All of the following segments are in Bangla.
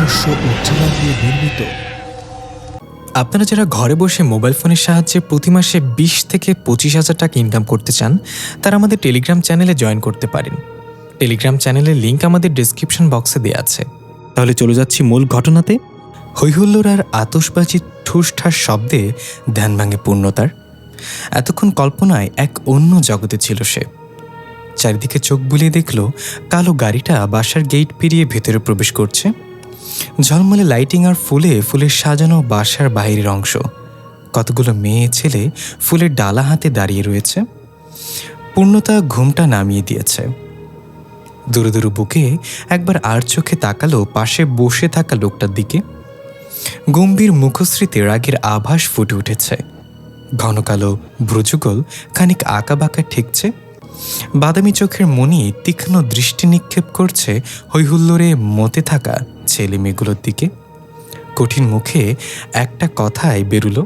নিজস্ব উচ্চারণ দিয়ে নির্মিত। আপনারা যারা ঘরে বসে মোবাইল ফোনের সাহায্যে প্রতি মাসে 20 থেকে 25,000 টাকা ইনকাম করতে চান, তারা আমাদের টেলিগ্রাম চ্যানেলে জয়েন করতে পারেন। টেলিগ্রাম চ্যানেলের লিঙ্ক আমাদের ডেসক্রিপশন বক্সে দেওয়া আছে। তাহলে চলে যাচ্ছি মূল ঘটনাতে। হৈহুল্লোড় আর আতশবাজির ঠুসঠাস শব্দে ধ্যান ভাঙে পূর্ণতার। এতক্ষণ কল্পনায় এক অন্য জগতে ছিল সে। চারিদিকে চোখ বুলিয়ে দেখল কালো গাড়িটা বাসার গেট পেরিয়ে ভেতরে প্রবেশ করছে। ঝলমলে লাইটিং আর ফুলে ফুলের সাজানো বাসার বাইরের অংশ। কতগুলো মেয়ে ছেলে ফুলের ডালা হাতে দাঁড়িয়ে রয়েছে। পূর্ণতা ঘুমটা নামিয়ে দিয়েছে। দূরে দূরে বুকে একবার আর চোখে তাকালো পাশে বসে থাকা লোকটার দিকে। গম্ভীর মুখশ্রীতে রাগের আভাস ফুটে উঠেছে। ঘন কালো ভ্রুযুগল খানিক আঁকাবাঁকা ঠেকছে। বাদামি চোখের মণি তীক্ষ্ণ দৃষ্টি নিক্ষেপ করছে হৈহুল্লোড়ে মতে থাকা ছেলে মেয়েগুলোর দিকে। কঠিন মুখে একটা কথাই বেরুল,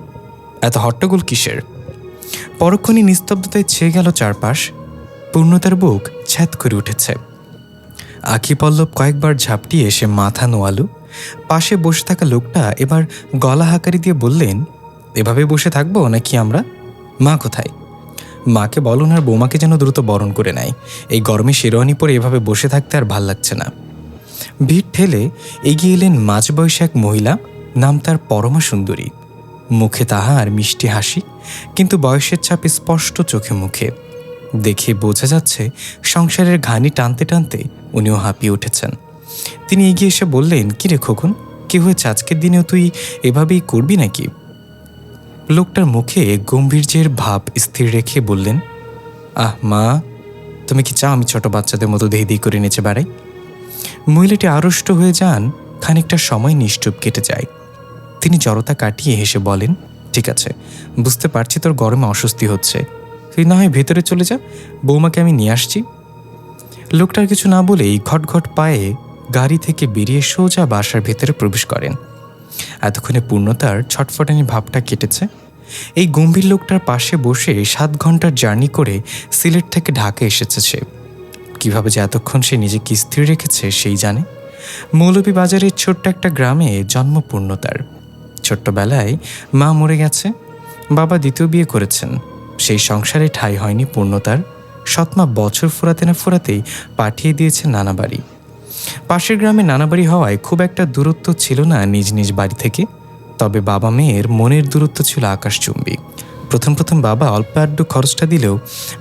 এত হট্টগোল কিসের? পরক্ষণই নিস্তব্ধতায় ছেয়ে গেল চারপাশ। পূর্ণতার বুক ছ্যাদ করে উঠেছে। আখি পল্লব কয়েকবার ঝাপটিয়ে সে মাথা নোয়ালো। পাশে বসে থাকা লোকটা এবার গলা হাঁকারি দিয়ে বললেন, এভাবে বসে থাকবো নাকি আমরা? মা কোথায়? মাকে বলুন আর বৌমাকে যেন দ্রুত বরণ করে নেয়। এই গরমে শেরওয়ানি পরে এভাবে বসে থাকতে আর ভাল লাগছে না। ভিড় ঠেলে এগিয়ে এলেন মাঝবয়সী এক মহিলা, নাম তার পরমা সুন্দরী। মুখে তাহার মিষ্টি হাসি, কিন্তু বয়সের ছাপে স্পষ্ট চোখে মুখে। দেখে বোঝা যাচ্ছে সংসারের ঘানি টানতে টানতে উনিও হাঁপিয়ে উঠেছেন। তিনি এগিয়ে এসে বললেন, কি রে খোকন, কি হয়েছে? আজকের দিনেও তুই এভাবেই করবি নাকি? লোকটার মুখে গম্ভীর্যের ভাব স্থির রেখে বললেন, আহ মা, তুমি কি চাও আমি ছোট বাচ্চাদের মতো দেহি দেহি করে নিচে বাড়াই? মহিলাটি আড়ষ্ট হয়ে যান। খানিকটা সময় নিশ্চুপ কেটে যায়। তিনি জড়তা কাটিয়ে হেসে বলেন, ঠিক আছে, বুঝতে পারছি তোর গরমে অস্বস্তি হচ্ছে, তুই না হয় ভেতরে চলে যা, বৌমাকে আমি নিয়ে আসছি। লোকটার কিছু না বলেই ঘটঘট পায়ে গাড়ি থেকে বেরিয়ে সোজা বাসার ভেতরে প্রবেশ করেন। এতক্ষণে পূর্ণতার ছটফটানি ভাবটা কেটেছে। এই গম্ভীর লোকটার পাশে বসে 7 ঘন্টার জার্নি করে সিলেট থেকে ঢাকা এসেছে সে। কিভাবে যে এতক্ষণ সে নিজেকে স্থির রেখেছে সেই জানে। মৌলভীবাজারের ছোট্ট একটা গ্রামে জন্ম পূর্ণতার। ছোট্টবেলায় মা মরে গেছে, বাবা দ্বিতীয় বিয়ে করেছেন। সেই সংসারে ঠাঁই হয়নি পূর্ণতার। সৎমা বছর ফুরাতে না ফুরাতেই পাঠিয়ে দিয়েছে নানা বাড়ি। পাশের গ্রামে নানা বাড়ি হওয়ায় খুব একটা দূরত্ব ছিল না নিজ নিজ বাড়ি থেকে। তবে বাবা মেয়ের মনের দূরত্ব ছিল আকাশচুম্বী। প্রথম প্রথম বাবা অল্প আড্ডু খরচটা দিলেও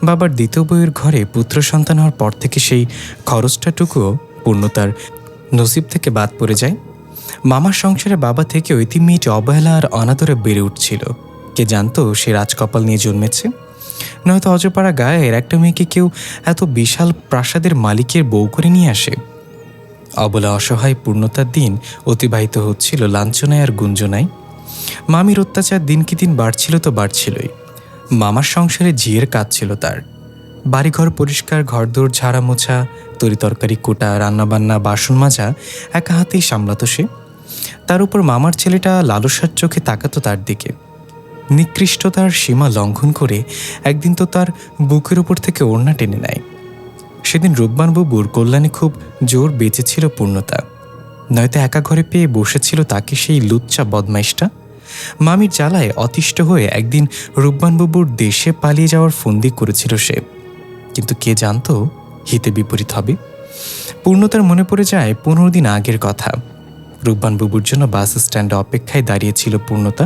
বাবার দ্বিতীয় বউয়ের ঘরে পুত্র সন্তান হওয়ার পর থেকে সেই খরচটাটুকুও পূর্ণতার নসিব থেকে বাদ পড়ে যায়। মামার সংসারে বাবা থেকে ওই মেয়েটি অবহেলা আর অনাদরে বেড়ে উঠছিল। কে জানতো সে রাজকপাল নিয়ে জন্মেছে? নয়তো অজপাড়া গায়ের একটা মেয়েকে কেউ এত বিশাল প্রাসাদের মালিকের বউ করে নিয়ে আসে। অবলা অসহায় পূর্ণতার দিন অতিবাহিত হচ্ছিল লাঞ্ছনায় আর গুঞ্জনায়। মামির অত্যাচার দিন কি দিন বাড়ছিল তো বাড়ছিলই। মামার সংসারে ঝিয়ের কাজ ছিল তার। বাড়িঘর পরিষ্কার, ঘরদোর ঝাড়া মোছা, তরিতরকারি কোটা, রান্নাবান্না, বাসন মাজা একা হাতেই সামলাতো সে। তার উপর মামার ছেলেটা লালসার চোখে তাকাতো তার দিকে। নিকৃষ্টতার সীমা লঙ্ঘন করে একদিন তো তার বুকের উপর থেকে ওড়না টেনে নেয়। সেদিন রূপবানবাবুর কল্যাণে খুব জোর বেঁচেছিল পূর্ণতা, নয়তো একা ঘরে পেয়ে বসেছিল তাকে সেই লুচ্চা বদমাইশটা। মামির জ্বালায় অতিষ্ঠ হয়ে একদিন রূপবানবাবুর দেশে পালিয়ে যাওয়ার ফন্দি করেছিল সে। কিন্তু কে জানতো হিতে বিপরীত হবে। পূর্ণতার মনে পড়ে যায় 15 দিন আগের কথা। রূপবানবাবুর জন্য বাস স্ট্যান্ডে অপেক্ষায় দাঁড়িয়েছিল পূর্ণতা।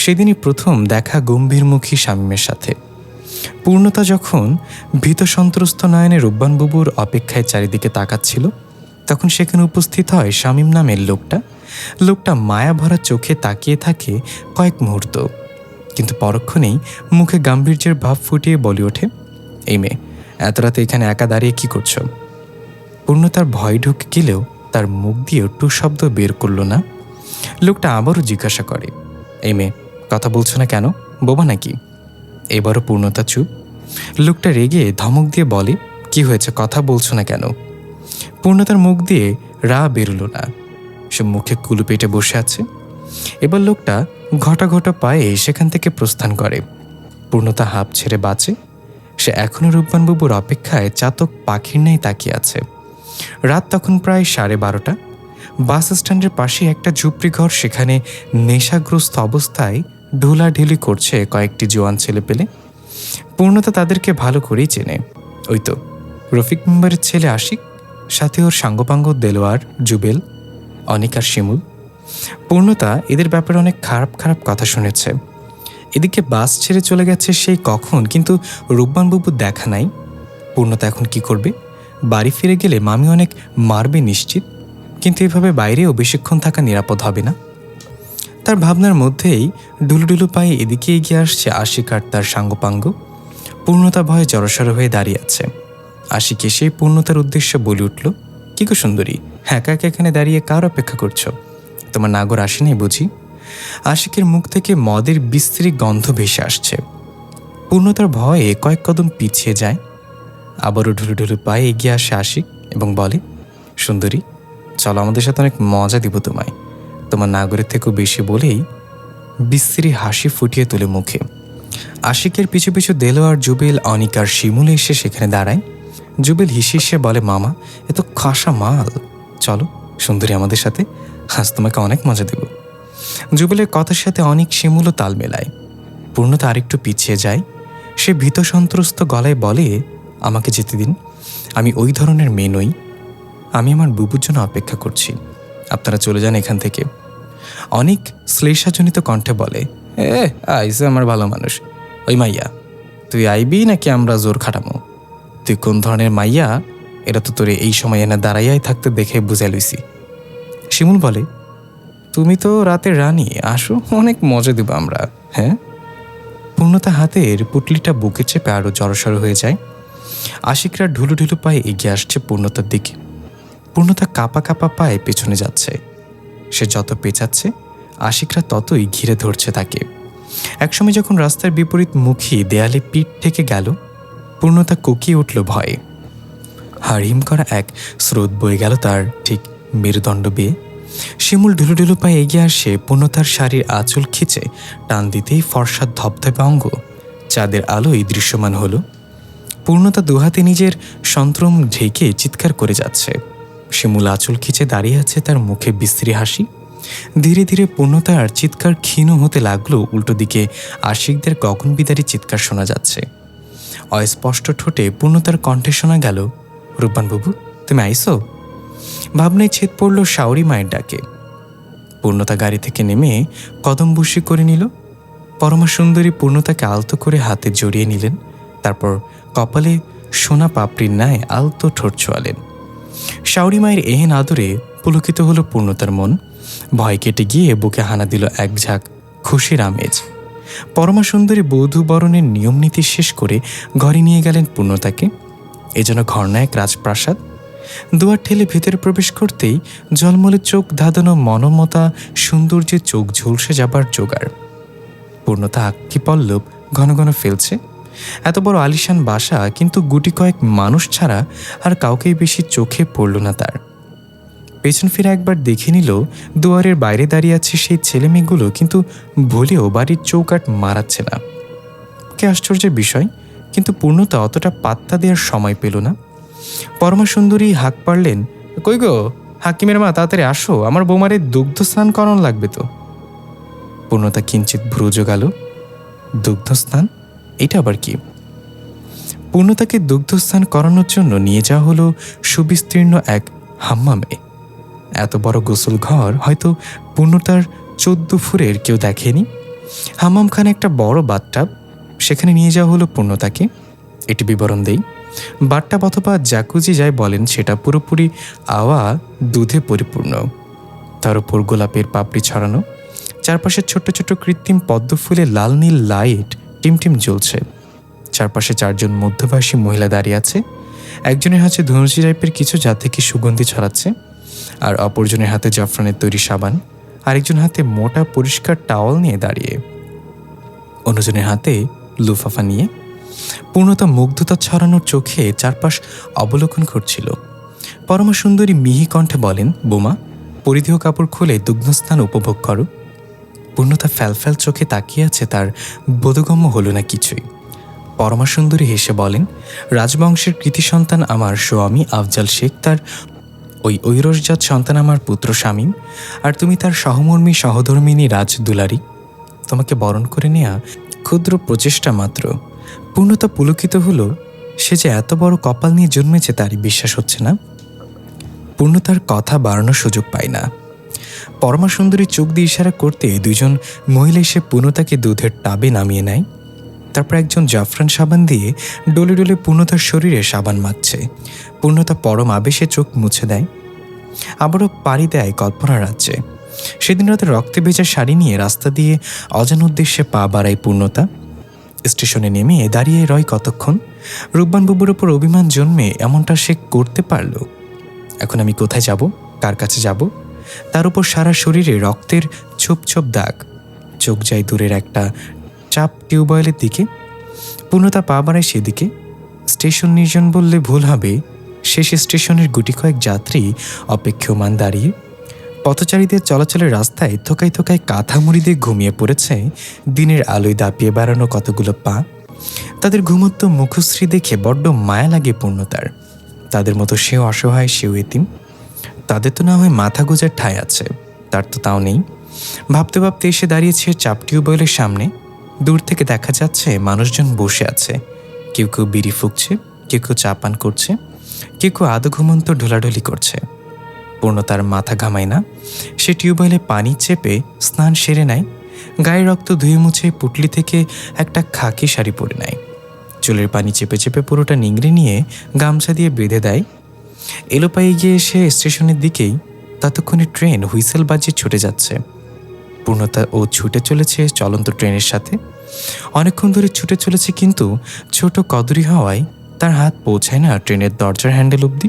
সেদিনই প্রথম দেখা গম্ভীরমুখী শামীমের সাথে। পূর্ণতা যখন ভীত সন্ত্রস্ত নয়নে রূপবানবাবুর অপেক্ষায় চারিদিকে তাকাচ্ছিল, তখন সেখানে উপস্থিত হয় শামীম নামের লোকটা। লোকটা মায়া ভরা চোখে তাকিয়ে থাকে কয়েক মুহূর্ত, কিন্তু পরক্ষণেই মুখে গাম্ভীর্যের ভাব ফুটিয়ে বলে ওঠে, এই মেয়ে, এত রাতে এখানে একা দাঁড়িয়ে কি করছো? পূর্ণতার ভয় ঢুকে গেলেও তার মুখ দিয়ে টু শব্দ বের করল না। লোকটা আবারও জিজ্ঞাসা করে, এই মেয়ে, কথা বলছো না কেন? বোবা নাকি? এবারও পূর্ণতা চুপ। লোকটা রেগে ধমক দিয়ে বলে, কি হয়েছে, কথা বলছো না কেন? পূর্ণতার মুখ দিয়ে রা বেরোল না। সে মুখে কুলু পেটে বসে আছে। এবার লোকটা ঘটা ঘটা পায়ে সেখান থেকে প্রস্থান করে। পূর্ণতা হাঁপ ছেড়ে বাঁচে। সে এখনও রূপবানবাবুর অপেক্ষায় চাতক পাখির ন্যায় তাকিয়ে আছে। রাত তখন প্রায় 12:30। বাস স্ট্যান্ডের পাশে একটা ঝুপড়ি ঘর, সেখানে নেশাগ্রস্ত অবস্থায় ঢোলাঢেলি করছে কয়েকটি জোয়ান ছেলে পেলে। পূর্ণতা তাদেরকে ভালো করেই চেনে। ওই তো রফিক মেম্বারের ছেলে আশিক, সাথে ওর সাঙ্গপাঙ্গ দেলোয়ার, জুবেল, অনিক আর শিমুল। পূর্ণতা এদের ব্যাপারে অনেক খারাপ খারাপ কথা শুনেছে। এদিকে বাস ছেড়ে চলে গেছে সেই কখন, কিন্তু রূপবানবাবু দেখা নাই। পূর্ণতা এখন কি করবে? বাড়ি ফিরে গেলে মামি অনেক মারবে নিশ্চিত, কিন্তু এভাবে বাইরেও বেশিক্ষণ থাকা নিরাপদ হবে না। তার ভাবনার মধ্যেই ডুলুডুলু পায়ে এদিকে এগিয়ে আসছে আশিক আর তার সাঙ্গপাঙ্গ। পূর্ণতা ভয়ে জড়সড় হয়ে দাঁড়িয়ে আছে। আশিক এসে পূর্ণতার উদ্দেশ্যে বলে উঠল, কি গো সুন্দরী, একা একা এখানে দাঁড়িয়ে কার অপেক্ষা করছো? তোমার নাগর আসেনি বুঝি? আশিকের মুখ থেকে মদের বিশ্রী গন্ধ ভেসে আসছে। পূর্ণতার ভয়ে কয়েক কদম পিছিয়ে যায়। আবারও ঢুলুঢুলু পায়ে এগিয়ে আসে আশিক এবং বলে, সুন্দরী চলো, আমাদের সাথে অনেক মজা দিব তোমায়। তোমার নাগরের থেকেও বেশি বলেই বিশ্রী হাসি ফুটিয়ে তোলে মুখে। আশিকের পিছু পিছু দেলোয়ার, জুবেল, অনিক আর শিমুল এসে সেখানে দাঁড়ায়। জুবেল হিসিয়ে বলে, মামা এ তো খাসা মাল, চলো সুন্দরী আমাদের সাথে, আজ তোমাকে অনেক মজা দেব। জুবেলের কথার সাথে অনেক শিমুলও তাল মেলায়। পূর্ণতা আরেকটু পিছিয়ে যায়। সে ভীত সন্ত্রস্ত গলায় বলে, আমাকে যেতে দিন, আমি ওই ধরনের মেয়ে নই। আমি আমার বুবুর জন্য অপেক্ষা করছি, আপনারা চলে যান এখান থেকে। অনেক শ্লেষাজনিত কণ্ঠে বলে, আইসে আমার ভালো মানুষ। ওই মাইয়া, তুই আইবি নাকি আমরা জোর খাটামো? তুই কোন ধরনের মাইয়া এটা তো তোরে এই সময় এনে দাঁড়াইয়াই থাকতে দেখে বুঝে লইছি। শিমুল বলে, তুমি তো রাতের রানী, আসো, অনেক মজা দেব আমরা। হ্যাঁ। পূর্ণতা হাতের পুটলিটা বুকে চেপে আরও জড়সড় হয়ে যায়। আশিকরা ঢুলুঢুলু পায়ে এগিয়ে আসছে পূর্ণতার দিকে। পূর্ণতা কাঁপা কাঁপা পায়ে পেছনে যাচ্ছে। সে যত পেঁচাচ্ছে আশিকরা ততই ঘিরে ধরছে তাকে। একসময় যখন রাস্তার বিপরীত মুখী দেয়ালে পিঠ থেকে গেল, পূর্ণতা কুকিয়ে উঠল ভয়ে। হাড়হিম করা এক স্রোত বয়ে গেল তার ঠিক মেরুদণ্ড বেয়ে। শিমুল ঢুলুঢুলু পায়ে এগিয়ে আসে। পূর্ণতার শাড়ির আঁচল খিচে টান দিতেই ফর্সা ধপধপে অঙ্গ চাঁদের আলোয় দৃশ্যমান হলো। পূর্ণতা দুহাতে নিজের সন্ত্রম ঢেকে চিৎকার করে যাচ্ছে। শিমুল আঁচল খিচে দাঁড়িয়ে আছে, তার মুখে বিশ্রী হাসি। ধীরে ধীরে পূর্ণতার চিৎকার ক্ষীণ হতে লাগলো। উল্টো দিকে আশিকদের গগনবিদারী চিৎকার শোনা যাচ্ছে। অস্পষ্ট ঠোঁটে পূর্ণতার কণ্ঠে শোনা গেল, রূপবানবাবু তুমি আইসো? ভাবনায় ছেদ পড়ল শাওরি মায়ের ডাকে। পূর্ণতা গাড়ি থেকে নেমে কদম বসি করে নিল। পরমা সুন্দরী পূর্ণতাকে আলতো করে হাতে জড়িয়ে নিলেন। তারপর কপালে সোনা পাপড়ির ন্যায় আলতো ঠোঁট ছোঁয়ালেন। শাওরি মায়ের এহেন আদরে পুলকিত হলো পূর্ণতার মন। ভয় কেটে গিয়ে বুকে হানা দিল এক ঝাঁক খুশির আমেজ। পরমা সুন্দরী বধূ বরণের নিয়ম নীতি শেষ করে ঘরে নিয়ে গেলেন পূর্ণতাকে। এ যেন ঘর না এক রাজপ্রাসাদ। দুয়ার ঠেলে ভেতরে প্রবেশ করতেই জলমলে চোখ ধাঁধানো মনমতা সৌন্দর্যে চোখ ঝলসে যাবার জোগাড়। পূর্ণতা আঁকি পল্লব ঘন ঘন ফেলছে। এত বড় আলিশান বাসা, কিন্তু গুটি কয়েক মানুষ ছাড়া আর কাউকেই বেশি চোখে পড়ল না তার। পেছন ফিরে একবার দেখে নিল দুয়ারের বাইরে দাঁড়িয়ে আছে সেই ছেলে মেয়েগুলো, কিন্তু ভুলেও বাড়ির চৌকাঠ মারাচ্ছে না। কি আশ্চর্যের বিষয়, কিন্তু পূর্ণতা অতটা পাত্তা দেওয়ার সময় পেল না। পরমা সুন্দরী হাঁক পারলেন, কই গো হাকিমের মা, তাড়াতাড়ি আসো, আমার বৌমারে দুগ্ধ স্নান করানো লাগবে তো। পূর্ণতা কিঞ্চিত ভ্রু জোগাল। দুগ্ধ স্নান, এটা আবার কি? পূর্ণতাকে দুগ্ধস্থান করানোর জন্য নিয়ে যাওয়া হলো সুবিস্তীর্ণ এক হাম্মামে। এত বড় গোসল ঘর হয়তো পূর্ণতার 14 ফুরের কেউ দেখেনি। হাম্মামখানে একটা বড় বাথটাব, সেখানে নিয়ে যাওয়া হলো পূর্ণতাকে। এটি বিবরণ দেই। বাথটাব অথবা জাকুজি যাই বলেন, সেটা পুরোপুরি আওয়া দুধে পরিপূর্ণ। তার উপর গোলাপের পাপড়ি ছড়ানো। চারপাশে ছোট্ট ছোট্ট কৃত্রিম পদ্ম ফুলের লাল নীল লাইট টিমটিম জ্বলছে। চারপাশে 4 জন মধ্যবয়সী মহিলা দাঁড়িয়ে আছে। একজনের হাতে ধনুচি টাইপের কিছু, যা থেকে সুগন্ধি ছড়াচ্ছে, আর অপরজনের হাতে জাফরানের তৈরি সাবান। আরেকজন হাতে মোটা পরিষ্কার টাওয়াল নিয়ে দাঁড়িয়ে, অন্যজনের হাতে লুফাফা নিয়ে। পূর্ণতা মুগ্ধতা ছড়ানোর চোখে চারপাশ অবলোকন করছিল। পরমা সুন্দরী মিহি কণ্ঠে বলেন, বোমা পরিধেয় কাপড় খুলে দুগ্ধস্থান উপভোগ করো। পূর্ণতা ফ্যালফ্যাল চোখে তাকিয়ে আছে, তার বোধগম্য হলো না কিছুই। পরমা সুন্দরী হেসে বলেন, রাজবংশের কৃতি সন্তান আমার স্বামী আফজাল শেখ তার ওই ঐরসজাত সন্তান আমার পুত্র শামীম, আর তুমি তার সহমর্মী সহধর্মিনী রাজ দুলারি। তোমাকে বরণ করে নেয়া ক্ষুদ্র প্রচেষ্টা মাত্র। পূর্ণতা পুলকিত হলো। সে যে এত বড় কপাল নিয়ে জন্মেছে তারই বিশ্বাস হচ্ছে না। পূর্ণতার কথা বাড়ানোর সুযোগ পায় না। পরমা সুন্দরী চোখ দিয়ে ইশারা করতে দুজন মহিলা এসে পূর্ণতাকে দুধের টাবে নামিয়ে নেয়। তারপর একজন জাফরান সাবান দিয়ে ডলে ডলে পূর্ণতার শরীরে সাবান মাখছে। পূর্ণতা পরম আবেশে চোখ মুছে দেয়। আবারও পাড়ি দেয় কল্পনা রাজ্যে। সেদিন রাতে রক্তে ভেজা শাড়ি নিয়ে রাস্তা দিয়ে অজান উদ্দেশ্যে পা বাড়ায় পূর্ণতা। স্টেশনে নেমে দাঁড়িয়ে রয় কতক্ষণ। রূপবানবাবুর ওপর অভিমান জন্মে এমনটা সে করতে পারল। এখন আমি কোথায় যাব, কার কাছে যাব? তার উপর সারা শরীরে রক্তের ছোপ ছোপ দাগ। চোখ যায় দূরের একটা চাপ টিউবওয়েলের দিকে। পূর্ণতা পা বাড়ায় সেদিকে। স্টেশন নির্জন বললে ভুল হবে। শেষ স্টেশনের গুটি কয়েক যাত্রী অপেক্ষমান দাঁড়িয়ে। পথচারীদের চলাচলের রাস্তায় থোকায় থোকায় কাঁথা মুড়ি দিয়ে ঘুমিয়ে পড়েছে দিনের আলোয় দাপিয়ে বেড়ানো কতগুলো পা। তাদের ঘুমন্ত মুখশ্রী দেখে বড্ড মায়া লাগে পূর্ণতার। তাদের মতো সেও অসহায়, সেও এতিম। তাদের তো না হয় মাথা গোজার ঠাঁই আছে, তার তো তাও নেই। ভাবতে ভাবতে এসে দাঁড়িয়েছে চাপ টিউবওয়েলের সামনে। দূর থেকে দেখা যাচ্ছে মানুষজন বসে আছে। কেউ কেউ বিড়ি ফুঁকছে, কেউ কেউ চা পান করছে, কেউ কেউ আধ ঘুমন্ত ঢোলাঢুলি করছে। পূর্ণতার মাথা ঘামায় না। সে টিউবওয়েলে পানি চেপে স্নান সেরে নেয়। গায়ে রক্ত ধুয়ে মুছে পুটলি থেকে একটা খাকি শাড়ি পরে নেয়। চুলের পানি চেপে চেপে পুরোটা নিংড়ে নিয়ে গামছা দিয়ে বেঁধে দেয়। এলোপায়ে গিয়ে এসে স্টেশনের দিকেই ততক্ষণে ট্রেন হুইসেল বাজিয়ে ছুটে যাচ্ছে। পূর্ণতা ও ছুটে চলেছে চলন্ত ট্রেনের সাথে। অনেকক্ষণ ধরে ছুটে চলেছে, কিন্তু ছোট কদরি হওয়ায় তার হাত পৌঁছায় না ট্রেনের দরজার হ্যান্ডেল অবধি।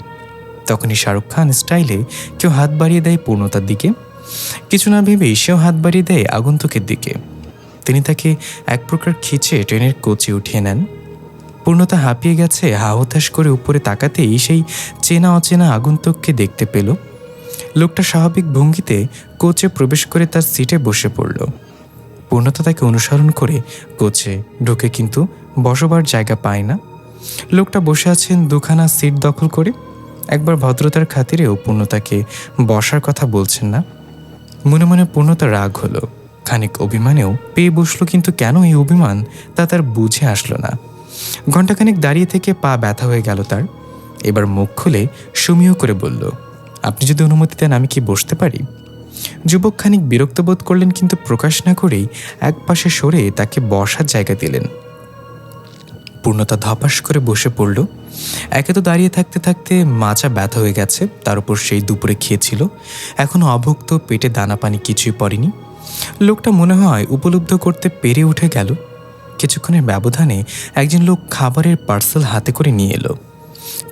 তখনই শাহরুখ খান স্টাইলে কেউ হাত বাড়িয়ে দেয় পূর্ণতার দিকে। কিছু না ভেবেই সেও হাত বাড়িয়ে দেয় আগন্তুকের দিকে। তিনি তাকে এক প্রকার খিচে ট্রেনের কোচে উঠিয়ে নেন। পূর্ণতা হাঁপিয়ে গেছে। হা হতাশ করে উপরে তাকাতেই সেই চেনা অচেনা আগন্তুককে দেখতে পেল। লোকটা স্বাভাবিক ভঙ্গিতে কোচে প্রবেশ করে তার সিটে বসে পড়ল। পূর্ণতা তাকে অনুসরণ করে কোচে ঢুকে, কিন্তু বসবার জায়গা পায় না। লোকটা বসে আছেন দুখানা সিট দখল করে। একবার ভদ্রতার খাতিরেও পূর্ণতাকে বসার কথা বলছেন না। মনে মনে পূর্ণতা রাগ হলো, খানিক অভিমানেও পেয়ে বসলো, কিন্তু কেন এই অভিমান তা তার বুঝে আসলো না। ঘণ্টাখানিক দাঁড়িয়ে থেকে পা ব্যথা হয়ে গেল তার। এবার মুখ খুলে সুমিও করে বলল, আপনি যদি অনুমতি দেন আমি কি বসতে পারি? যুবক খানিক বিরক্ত বোধ করলেন, কিন্তু প্রকাশ না করেই এক পাশে সরে তাকে বসার জায়গা দিলেন। পূর্ণতা ধপাস করে বসে পড়ল। একে তো দাঁড়িয়ে থাকতে থাকতে মাচা ব্যথা হয়ে গেছে, তার উপর সেই দুপুরে খেয়েছিল। এখনো অভুক্ত পেটে দানা পানি কিছুই পড়েনি। লোকটা মনে হয় উপলব্ধ করতে পেরে উঠে গেল। কিছুক্ষণের ব্যবধানে একজন লোক খাবারের পার্সেল হাতে করে নিয়ে এলো।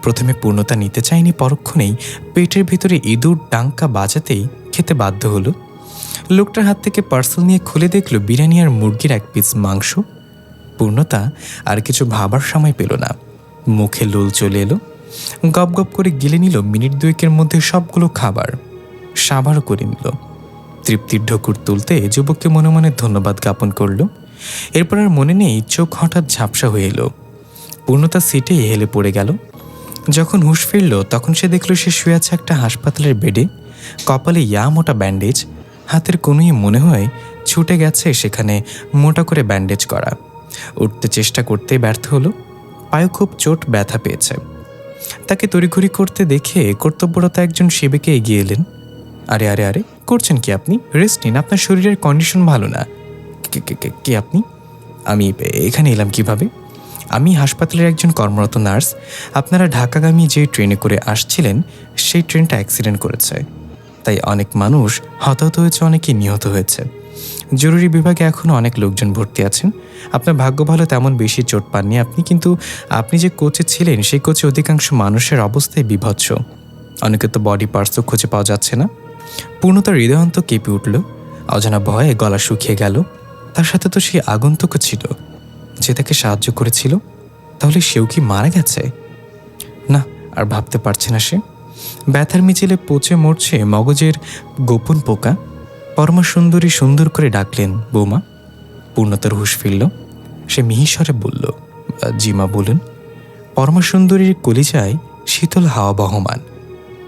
প্রথমে পূর্ণতা নিতে চায়নি, পরক্ষণেই পেটের ভিতরে ইঁদুর ডাঙ্কা বাজাতেই খেতে বাধ্য হলো। লোকটার হাত থেকে পার্সেল নিয়ে খুলে দেখল বিরিয়ানি আর মুরগির এক পিস মাংস। পূর্ণতা আর কিছু ভাবার সময় পেল না। মুখে লোল চলে এলো। গপ গপ করে গিলে নিল মিনিট দুয়েকের মধ্যে সবগুলো খাবার। সাবারও করে নিল। তৃপ্তির ঢকুর তুলতে যুবককে মনে মনে ধন্যবাদ জ্ঞাপন করল। এরপর আর মনে নেই, চোখ হঠাৎ ঝাপসা হয়ে এলো। পূর্ণতা সিটে হেলে পড়ে গেল। যখন হুঁশ ফিরল তখন সে দেখল সে শুয়ে আছে একটা হাসপাতালের বেডে। কপালে মোটা ব্যান্ডেজ, হাতের কনুই মনে হয় ছুটে গেছে সেখানে মোটা করে ব্যান্ডেজ করা। উঠতে চেষ্টা করতে ব্যর্থ হলো। পায়ে খুব চোট, ব্যথা পেয়েছে। তাকে তড়িঘড়ি করতে দেখে কর্তব্যরত একজন সেবিকা এগিয়ে এলেন। আরে আরে আরে, করছেন কি আপনি? রেস্ট নিন, আপনার শরীরের কন্ডিশন ভালো না। কে আপনি? আমি এখানে এলাম কিভাবে? আমি হাসপাতালের একজন কর্মরত নার্স। আপনারা ঢাকাগামী যে ট্রেনে করে আসছিলেন সেই ট্রেনটা অ্যাক্সিডেন্ট করেছে, তাই অনেক মানুষ হতাহত হয়েছে, অনেকে নিহত হয়েছে। জরুরি বিভাগে এখনও অনেক লোকজন ভর্তি আছেন। আপনার ভাগ্য ভালো, তেমন বেশি চোট পাননি আপনি, কিন্তু আপনি যে কোচে ছিলেন সেই কোচে অধিকাংশ মানুষের অবস্থায় বিভৎস। অনেকে তো বডি পার্টসও খুঁজে পাওয়া যাচ্ছে না। পূর্ণতার হৃদয়ান্ত কেঁপে উঠল। অজানা ভয়ে গলা শুকিয়ে গেল। তার সাথে তো সেই আগন্তুকও ছিল যে তাকে সাহায্য করেছিল। তাহলে সেও কি মারা গেছে? না, আর ভাবতে পারছে না সে। ব্যথার মিছিলে পচে মরছে মগজের গোপন পোকা। পরমা সুন্দরী সুন্দর করে ডাকলেন, বৌমা। পূর্ণতার হুঁশ ফিরল। সে মিহিস্বরে বলল, জি মা, বলুন। পরমা সুন্দরীর কলিজায় শীতল হাওয়া বহমান।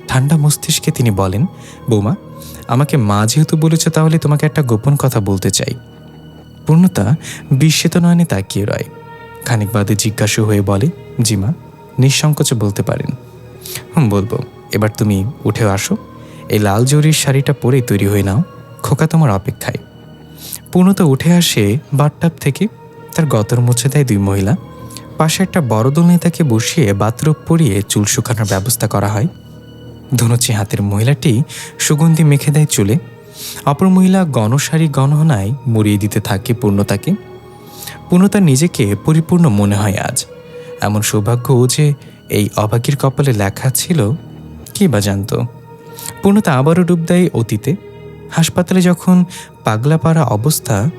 ঠান্ডা মস্তিষ্কে তিনি বলেন, বৌমা, আমাকে মা যেহেতু বলেছ, তাহলে তোমাকে একটা গোপন কথা বলতে চাই। পূর্ণতা বিস্মিত নয়নে তাকিয়ে রয়। খানিক বাদে জিজ্ঞাসা হয়ে বলে, জি মা, নিঃসংকোচে বলতে পারেন। বলবো। এবার তুমি উঠেও আসো, এই লাল জরির শাড়িটা পরেই তৈরি হয়ে নাও, খোকা তোমার অপেক্ষায়। পূর্ণতা উঠে আসে বাথটাব থেকে। তার গতর মুছে দেয় দুই মহিলা। পাশে একটা বড় দোলনায় তাকে বসিয়ে বাথরোব পরিয়ে চুল শুকানোর ব্যবস্থা করা হয়। ধনুচি হাতের মহিলাটি সুগন্ধি মেখে দেয় চুলে। অপর মহিলা গণশাড়ি গণনায় মুড়িয়ে দিতে থাকে পূর্ণতাকে। পূর্ণতার নিজেকে পরিপূর্ণ মনে হয় আজ। এমন সৌভাগ্য যে এই অভাগীর কপালে লেখা ছিল, কি বা জানত। পূর্ণতা আবারও ডুব দেয় অতীতে। হাসপাতালে যখন পাগলাপাড়া অবস্থা,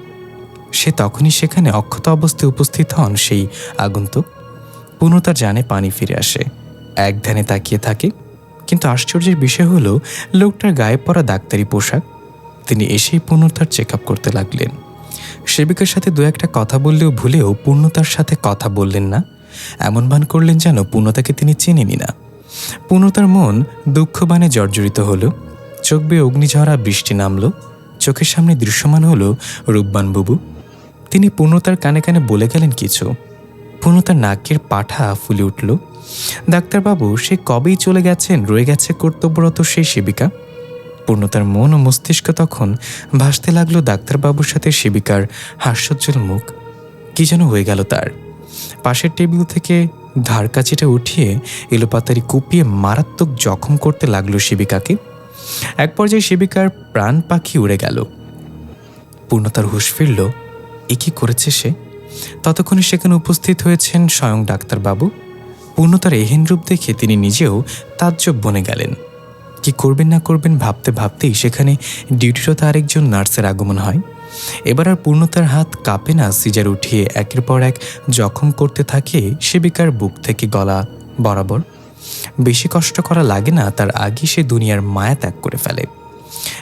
সে তখনই সেখানে অক্ষত অবস্থায় উপস্থিত হন সেই আগন্তুক। পূর্ণতার জানে পানি ফিরে আসে। এক ধ্যানে তাকিয়ে থাকে। কিন্তু আশ্চর্যের বিষয় হলো, লোকটার গায়ে পরা ডাক্তারি পোশাক। তিনি এসেই পূর্ণতার চেক আপ করতে লাগলেন। সেবিকার সাথে দু একটা কথা বললেও ভুলেও পূর্ণতার সাথে কথা বললেন না। এমন ভান করলেন যেন পূর্ণতাকে তিনি চেনেনি না। পূর্ণতার মন দুঃখবানে জর্জরিত হলো। চোখ বেয়ে অগ্নিঝরা বৃষ্টি নামল। চোখের সামনে দৃশ্যমান হলো রূপবান বুবু। তিনি পূর্ণতার কানে কানে বলে গেলেন কিছু। পূর্ণতার নাকের পাঠা ফুলে উঠল। ডাক্তারবাবু সে কবেই চলে গেছেন, রয়ে গেছে কর্তব্যরত সেই সেবিকা। পূর্ণতার মন ও মস্তিষ্ক তখন ভাসতে লাগলো ডাক্তারবাবুর সাথে সেবিকার হাস্যোজ্জ্বল মুখ। কি যেন হয়ে গেল তার। পাশের টেবিল থেকে ধারকাচিটা উঠিয়ে এলোপাতারি কুপিয়ে মারাত্মক জখম করতে লাগলো সেবিকাকে। এক পর্যায়ে সেবিকার প্রাণ পাখি উড়ে গেল। পূর্ণতার হুঁশ ফিরল। এ কি করেছে সে? ততক্ষণে সেখানে উপস্থিত হয়েছেন স্বয়ং ডাক্তারবাবু। পূর্ণতার এহেন রূপ দেখে তিনি নিজেও তাজ্জব বনে গেলেন। কি করবেন না করবেন ভাবতে ভাবতেই সেখানে ডিউটিরত আরেকজন নার্সের আগমন হয়। এবার আর পূর্ণতার হাত কাঁপে না। সিজার উঠিয়ে একের পর এক জখম করতে থাকে সেবিকার বুক থেকে গলা বরাবর। বেশি কষ্ট করা লাগে না, তার আগে সে দুনিয়ার মায়া ত্যাগ করে ফেলে।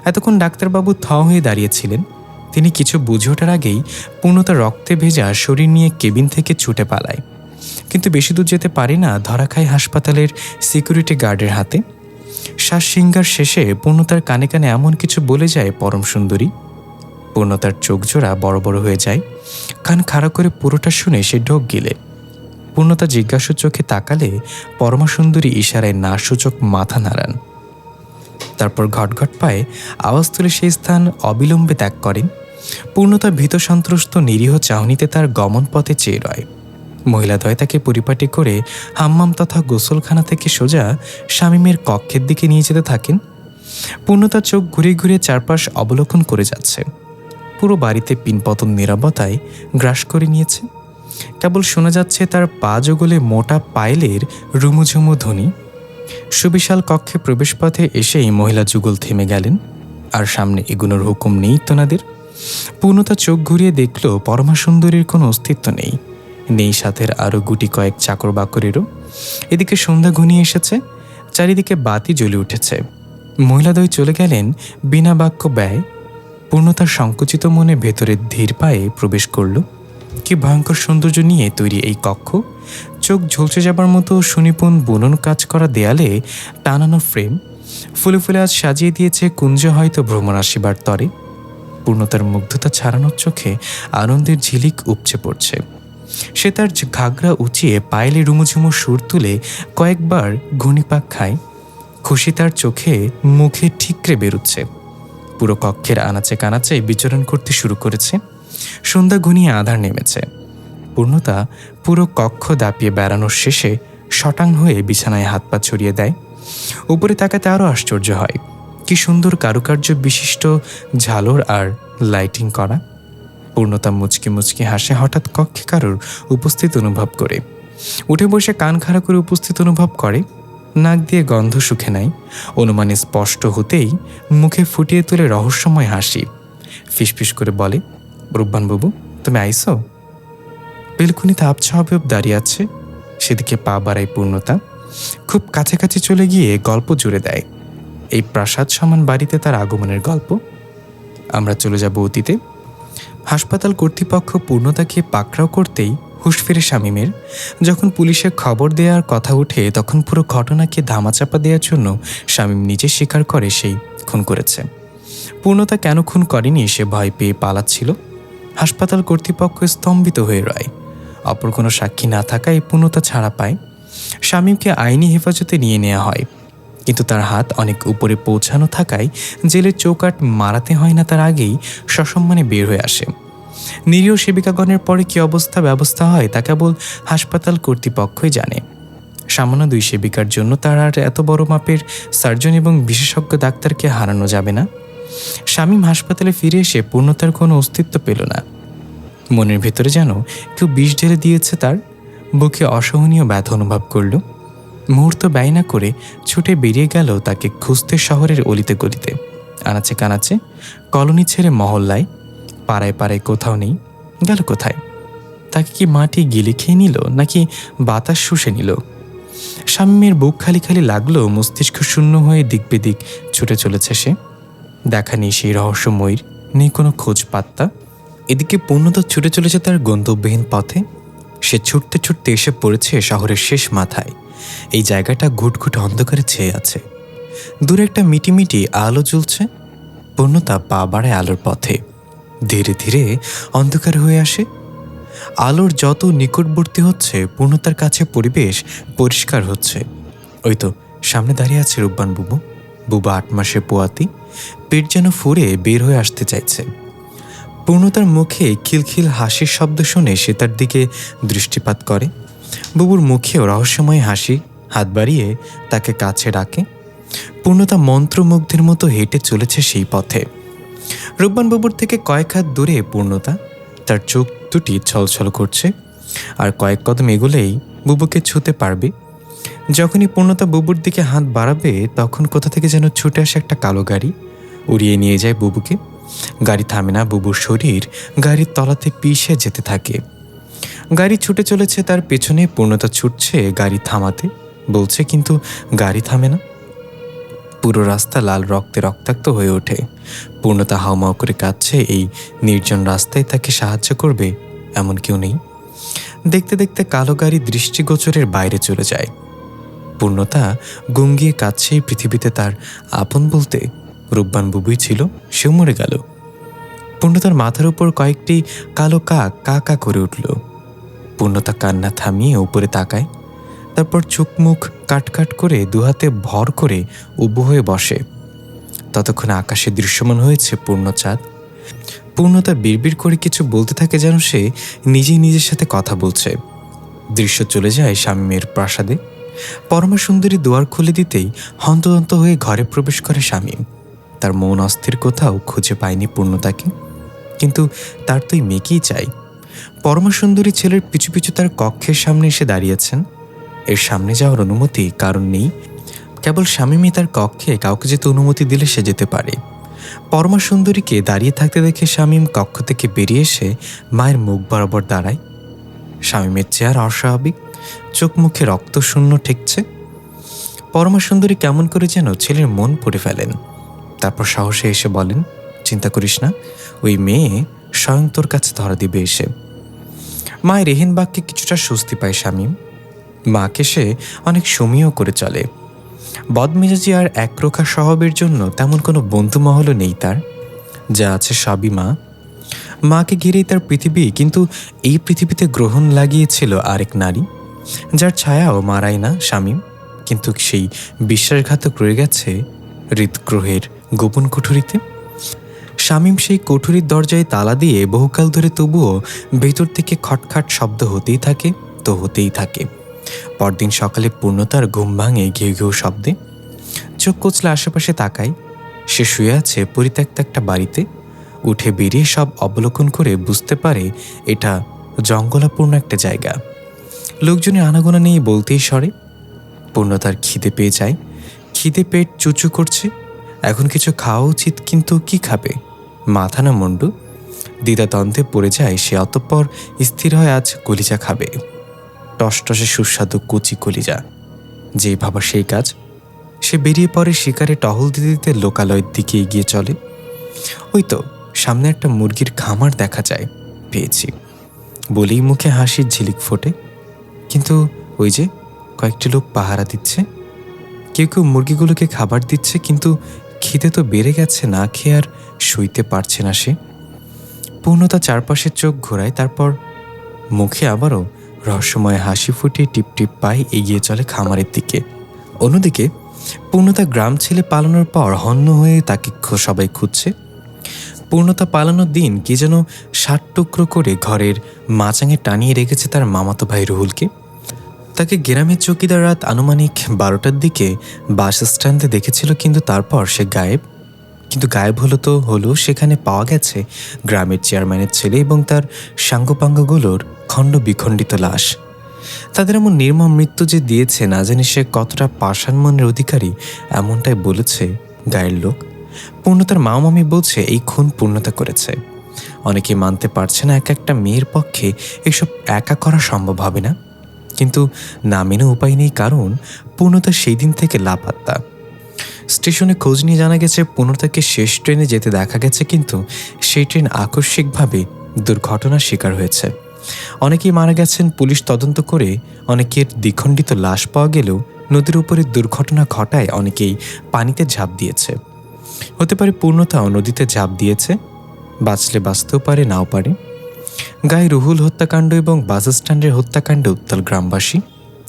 এতক্ষণ ডাক্তারবাবু থ হয়ে দাঁড়িয়েছিলেন। তিনি কিছু বুঝে ওঠার আগেই পূর্ণতা রক্তে ভেজা শরীর নিয়ে কেবিন থেকে ছুটে পালায়। কিন্তু বেশি দূর যেতে পারে না, ধরা খায় হাসপাতালের সিকিউরিটি গার্ডের হাতে। শ্বাস সিঙ্গার শেষে পূর্ণতার কানে কানে এমন কিছু বলে যায় পরম সুন্দরী। পূর্ণতার চোখ জোড়া বড় বড় হয়ে যায়। কান খাড়া করে পুরোটা শুনে সে ঢোক গিলে। পূর্ণতা জিজ্ঞাসু চোখে তাকালে পরমা সুন্দরী ইশারায় না সূচক মাথা নাড়ান। তারপর ঘটঘট পায়ে আওয়াজ তুলে সেই স্থান অবিলম্বে ত্যাগ করেন। পূর্ণতা ভীত সন্ত্রস্ত নিরীহ চাহনিতে তার গমন পথে চেয়ে রয়। মহিলাদ্বয় তাকে পরিপাটি করে হাম্মাম তথা গোসলখানা থেকে সোজা শামীমের কক্ষের দিকে নিয়ে যেতে থাকেন। পূর্ণতার চোখ ঘুরে ঘুরে চারপাশ অবলোকন করে যাচ্ছে। পুরো বাড়িতে পিনপতন নীরবতায় গ্রাস করে নিয়েছে। কেবল শোনা যাচ্ছে তার পা জগলে মোটা পায়েলের রুমুঝুমু ধ্বনি। সুবিশাল কক্ষে প্রবেশপথে এসেই মহিলা যুগল থেমে গেলেন। আর সামনে এগুনোর হুকুম নেই তোনাদের। পূর্ণতা চোখ ঘুরিয়ে দেখল পরমা সুন্দরীর কোনো অস্তিত্ব নেই। নেই সাথের আরও গুটি কয়েক চাকর বাকরেরও। এদিকে সন্ধ্যা ঘনিয়ে এসেছে। চারিদিকে বাতি জ্বলে উঠেছে। মহিলাদ্বয় চলে গেলেন বিনা বাক্য ব্যয়। পূর্ণতার সংকুচিত মনে ভেতরে ধীর পায়ে প্রবেশ করল। কি ভয়ঙ্কর সৌন্দর্য নিয়ে তৈরি এই কক্ষ। চোখ ঝলসে যাবার মতো সুনিপুণ বুনন কাজ করা দেয়ালে টানানো ফ্রেম। ফুলে ফুলে আজ সাজিয়ে দিয়েছে কুঞ্জ হয়তো ভ্রমণ আসিবার তরে। পূর্ণতার মুগ্ধতা ছাড়ানোর চোখে আনন্দের ঝিলিক উপচে পড়ছে। সে তার ঘাগরা উঁচিয়ে পায়েলে রুমুঝুমু সুর তুলে কয়েকবার ঘূর্ণিপাক খায়। খুশি তার চোখে মুখে ঠিকরে বেরুচ্ছে। পুরো কক্ষের আনাচে কানাচে বিচরণ করতে শুরু করেছে। সন্ধ্যা ঘনিয়ে আধার নেমেছে। পূর্ণতা পুরো কক্ষ দাপিয়ে বেড়ানোর শেষে শটাং হয়ে বিছানায় হাত পা ছড়িয়ে দেয়। উপরে তাকাতে আরও আশ্চর্য হয়। কি সুন্দর কারুকার্য বিশিষ্ট ঝালর আর লাইটিং করা। পূর্ণতা মুচকি মুচকি হাসে হঠাৎ কক্ষে কারোর উপস্থিত অনুভব করে। উঠে বসে কান খাড়া করে উপস্থিত অনুভব করে। নাক দিয়ে গন্ধ শুখে নাই। অনুমানে স্পষ্ট হতেই মুখে ফুটিয়ে তুলে রহস্যময় হাসি। ফিসফিস করে বলে, রূপবানবাবু তুমি আইসো? বেলকুনিতে আবছাভাবে দাঁড়িয়ে আছে। সেদিকে পা বাড়ায় পূর্ণতা। খুব কাছাকাছি চলে গিয়ে গল্প জুড়ে দেয়। এই প্রাসাদ সমান বাড়িতে তার আগমনের গল্প। আমরা চলে যাব অতীতে। হাসপাতাল কর্তৃপক্ষ পূর্ণতাকে পাকড়াও করতেই হুঁশ ফিরে শামীমের। যখন পুলিশে খবর দেওয়ার কথা ওঠে তখন পুরো ঘটনাকে ধামাচাপা দেওয়ার জন্য শামীম নিজে স্বীকার করে সেই খুন করেছে। পূর্ণতা কেন খুন করেনি সে ভয় পেয়ে পালাচ্ছিল। হাসপাতাল কর্তৃপক্ষ স্তম্ভিত হয়ে রয়। অপর কোনো সাক্ষী না থাকায় পূর্ণতা ছাড়া পায়। শামীমকে আইনি হেফাজতে নিয়ে নেওয়া হয়, কিন্তু তার হাত অনেক উপরে পৌঁছানো থাকায় জেলের চৌকাঠ মারাতে হয় না তার আগেই সসম্মানে বের হয়ে আসে। নিরীহ সেবিকাগণের পরে কী ব্যবস্থা হয় তা কেবল হাসপাতাল কর্তৃপক্ষই জানে। সামান্য 2 সেবিকার জন্য তার আর এত বড় মাপের সার্জন এবং বিশেষজ্ঞ ডাক্তারকে হারানো যাবে না। শামীম হাসপাতালে ফিরে এসে পূর্ণতার কোনো অস্তিত্ব পেল না। মনের ভেতরে যেন কেউ বিষ ঢেলে দিয়েছে। তার বুকে অসহনীয় ব্যথা অনুভব করল। মুহূর্ত ব্যয় না করে ছুটে বেরিয়ে গেল তাকে খুঁজতে শহরের অলিতে গলিতে, আনাচে কানাচে, কলোনি ছেড়ে মহল্লায়, পাড়ায় পাড়ায় কোথাও নেই। গেল কোথায়? তাকে কি মাটি গিলে খেয়ে নিল নাকি বাতাস শুষে নিল? শামীমের বুক খালি খালি লাগলো, মস্তিষ্ক শূন্য হয়ে দিক বেদিক ছুটে চলেছে সে। দেখা নেই সেই রহস্যময়ীর, নেই কোনো খোঁজ পাত্তা। এদিকে পূর্ণতা ছুটে চলেছে তার গন্তব্যহীন পথে। সে ছুটতে ছুটতে এসে পড়েছে শহরের শেষ মাথায়। এই জায়গাটা ঘুটঘুট অন্ধকারে ছেয়ে আছে। দূরে একটা মিটিমিটি আলো জ্বলছে। পূর্ণতা পা বাড়ায় আলোর পথে। ধীরে ধীরে অন্ধকার হয়ে আসে। আলোর যত নিকটবর্তী হচ্ছে পূর্ণতার কাছে পরিবেশ পরিষ্কার হচ্ছে। ওই তো সামনে দাঁড়িয়ে আছে রূপবান বুবু। বুবা 8 মাসে পোয়াতি, পেট যেন ফুঁড়ে বের হয়ে আসতে চাইছে। পূর্ণতার মুখে খিলখিল হাসির শব্দ শুনে সে তার দিকে দৃষ্টিপাত করে। বুবুর মুখেও রহস্যময় হাসি। হাত বাড়িয়ে তাকে কাছে ডাকে। পূর্ণতা মন্ত্রমুগ্ধের মতো হেঁটে চলেছে সেই পথে। রূপবান বাবুর থেকে কয়েক হাত দূরে পূর্ণতা। তার চোখ দুটি ছলছল করছে। আর কয়েক কদম এগোলেই বুবুকে ছুঁতে পারবে। যখনই পূর্ণতা বুবুর দিকে হাত বাড়াবে তখন কোথা থেকে যেন ছুটে আসে একটা কালো গাড়ি, উড়িয়ে নিয়ে যায় বুবুকে। গাড়ি থামে না। বুবুর শরীর গাড়ির তলাতে পিষে যেতে থাকে। গাড়ি ছুটে চলেছে তার পেছনে। পূর্ণতা ছুটছে গাড়ি থামাতে বলছে, কিন্তু গাড়ি থামে না। পুরো রাস্তা লাল রক্তে রক্তাক্ত হয়ে ওঠে। পূর্ণতা হাউমাউ করে কাঁদছে। এই নির্জন রাস্তায় তাকে সাহায্য করবে এমন কেউ নেই। দেখতে দেখতে কালো গাড়ি দৃষ্টিগোচরের বাইরে চলে যায়। পূর্ণতা গুঙ্গিয়ে কাঁদছে। এই পৃথিবীতে তার আপন বলতে রূপবান বুবুই ছিল, সেও মরে গেল। পূর্ণতার মাথার উপর কয়েকটি কালো কাক কা কা করে উঠল। পূর্ণতা কান্না থামিয়ে উপরে তাকায়। তারপর চোখ মুখ কাটকাট করে দুহাতে ভর করে উবু হয়ে বসে। ততক্ষণে আকাশে দৃশ্যমান হয়েছে পূর্ণচাঁদ। পূর্ণতা বিড়বিড় করে কিছু বলতে থাকে যেন সে নিজেই নিজের সাথে কথা বলছে। দৃশ্য চলে যায় শামীমের প্রাসাদে। পরমা সুন্দরী দুয়ার খুলে দিতেই হন্তদন্ত হয়ে ঘরে প্রবেশ করে শামীম। তার মন অস্থির, কোথাও খুঁজে পায়নি পূর্ণতাকে। কিন্তু তার তো এই মেয়েকেই চাই। পরমা সুন্দরী ছেলের পিছু পিছু তার কক্ষের সামনে এসে দাঁড়িয়েছেন। এর সামনে যাওয়ার অনুমতি কারণ নেই। কেবল শামীমই তার কক্ষে কাউকে যেতে অনুমতি দিলে সে যেতে পারে। পরমা সুন্দরীকে দাঁড়িয়ে থাকতে দেখে শামীম কক্ষ থেকে বেরিয়ে এসে মায়ের মুখ বরাবর দাঁড়ায়। শামীমের চেহারা অস্বাভাবিক, চোখ মুখে রক্তশূন্য ঠেকছে। পরমা সুন্দরী কেমন করে যেন ছেলের মন পড়ে ফেলেন। তারপর সাহসে এসে বলেন, চিন্তা করিস না, ওই মেয়ে স্বয়ং তোর কাছে ধরা দিবে এসে। মায়ের এহেন বাক্যে কিছুটা স্বস্তি পায় শামীম। মাকে সে অনেক সমীহ করে চলে। বদমেজাজি আর একরোখা স্বভাবের জন্য তেমন কোনো বন্ধুমহলও নেই তার। যা আছে সবই মা। মাকে ঘিরেই তার পৃথিবী। কিন্তু এই পৃথিবীতে গ্রহণ লাগিয়েছিল আরেক নারী, যার ছায়াও মারায় না শামীম। কিন্তু সেই বিশ্বাসঘাতক রয়ে গেছে হৃদগ্রহের গোপন কুঠুরিতে। শামীম সেই কুঠুরির দরজায় তালা দিয়ে বহুকাল ধরে, তবুও ভেতর থেকে খটখাট শব্দ হতেই থাকে তো হতেই থাকে। পরদিন সকালে পূর্ণতার ঘুম ভাঙে ঘেউ ঘেউ শব্দে। চোখ কচলে আশেপাশে তাকায়। সে শুয়ে আছে পরিত্যক্ত একটা বাড়িতে। উঠে বেরিয়ে সব অবলোকন করে বুঝতে পারে এটা জঙ্গলাপূর্ণ একটা জায়গা। লোকজনের আনাগোনা নেই বলতেই সরে। পূর্ণতার খিদে পেয়ে যায়। খিদে পেট চুচু করছে। এখন কিছু খাওয়া উচিত, কিন্তু কি খাবে? মাথা না মুন্ডু? দ্বিধাদ্বন্দ্বে পড়ে যায় সে। অতঃপর স্থির হয় আজ কলিজা খাবে। টসটসে সুস্বাদু কচি কলিজা। যেই ভাবা সেই কাজ। সে বেরিয়ে পড়ে শিকারে টহল দিতে দিতে লোকালয়ের দিকে এগিয়ে চলে। ওই তো সামনে একটা মুরগির খামার দেখা যায়। পেয়েছি। বলেই মুখে হাসির ঝিলিক ফোটে। কিন্তু ওই যে কয়েকটি লোক পাহারা দিচ্ছে, কেউ কেউ মুরগিগুলোকে খাবার দিচ্ছে, কিন্তু খিদে তো বেড়ে গেছে, না খেয়ে আর সইতে পারছে না সে। পূর্ণতা চারপাশে চোখ ঘোরায়, তারপর মুখে আবারও রহস্যময় হাসি ফুটিয়ে টিপ টিপ পায়ে এগিয়ে চলে খামারের দিকে। অন্যদিকে পূর্ণতা গ্রাম ছেলে পালানোর পর হন্য হয়ে তাকে সবাই খুঁজছে। পূর্ণতা পালানোর দিন কে যেন 60 টুকরো করে ঘরের মাচাঙে টানিয়ে রেখেছে তার মামাতো ভাই রুহুলকে। তাকে গ্রামের চৌকিদার রাত আনুমানিক 12টার দিকে বাস স্ট্যান্ডে দেখেছিল, কিন্তু তারপর সে গায়েব। কিন্তু গায়েব হলো সেখানে পাওয়া গেছে গ্রামের চেয়ারম্যানের ছেলে এবং তার সাঙ্গপাঙ্গগুলোর খণ্ড বিখণ্ডিত লাশ। তাদের এমন নির্মম মৃত্যু যে দিয়েছে না জানি সে কতটা পাষাণ মনের অধিকারী, এমনটাই বলেছে গায়ের লোক। পূর্ণতার মা মামি বলছে এই খুন পূর্ণতা করেছে। অনেকে মানতে পারছে না, এক একটা মেয়ের পক্ষে এসব একা করা সম্ভব হবে না। কিন্তু না মেনে উপায় নেই, কারণ পূর্ণতা সেই দিন থেকে লাপাত্তা। স্টেশনে খোঁজ নিয়ে জানা গেছে পূর্ণতাকে শেষ ট্রেনে যেতে দেখা গেছে, কিন্তু সেই ট্রেন আকস্মিকভাবে দুর্ঘটনার শিকার হয়েছে। অনেকেই মারা গেছেন, পুলিশ তদন্ত করে অনেকের দ্বিখণ্ডিত লাশ পাওয়া গেলেও নদীর উপরে দুর্ঘটনা ঘটায় অনেকেই পানিতে ঝাঁপ দিয়েছে। হতে পারে পূর্ণতাও নদীতে ঝাঁপ দিয়েছে, বাঁচলে বাঁচতেও পারে, নাও পারে। গায়ে রুহুল হত্যাকাণ্ড এবং বাস স্ট্যান্ডের হত্যাকাণ্ডে উত্তাল গ্রামবাসী,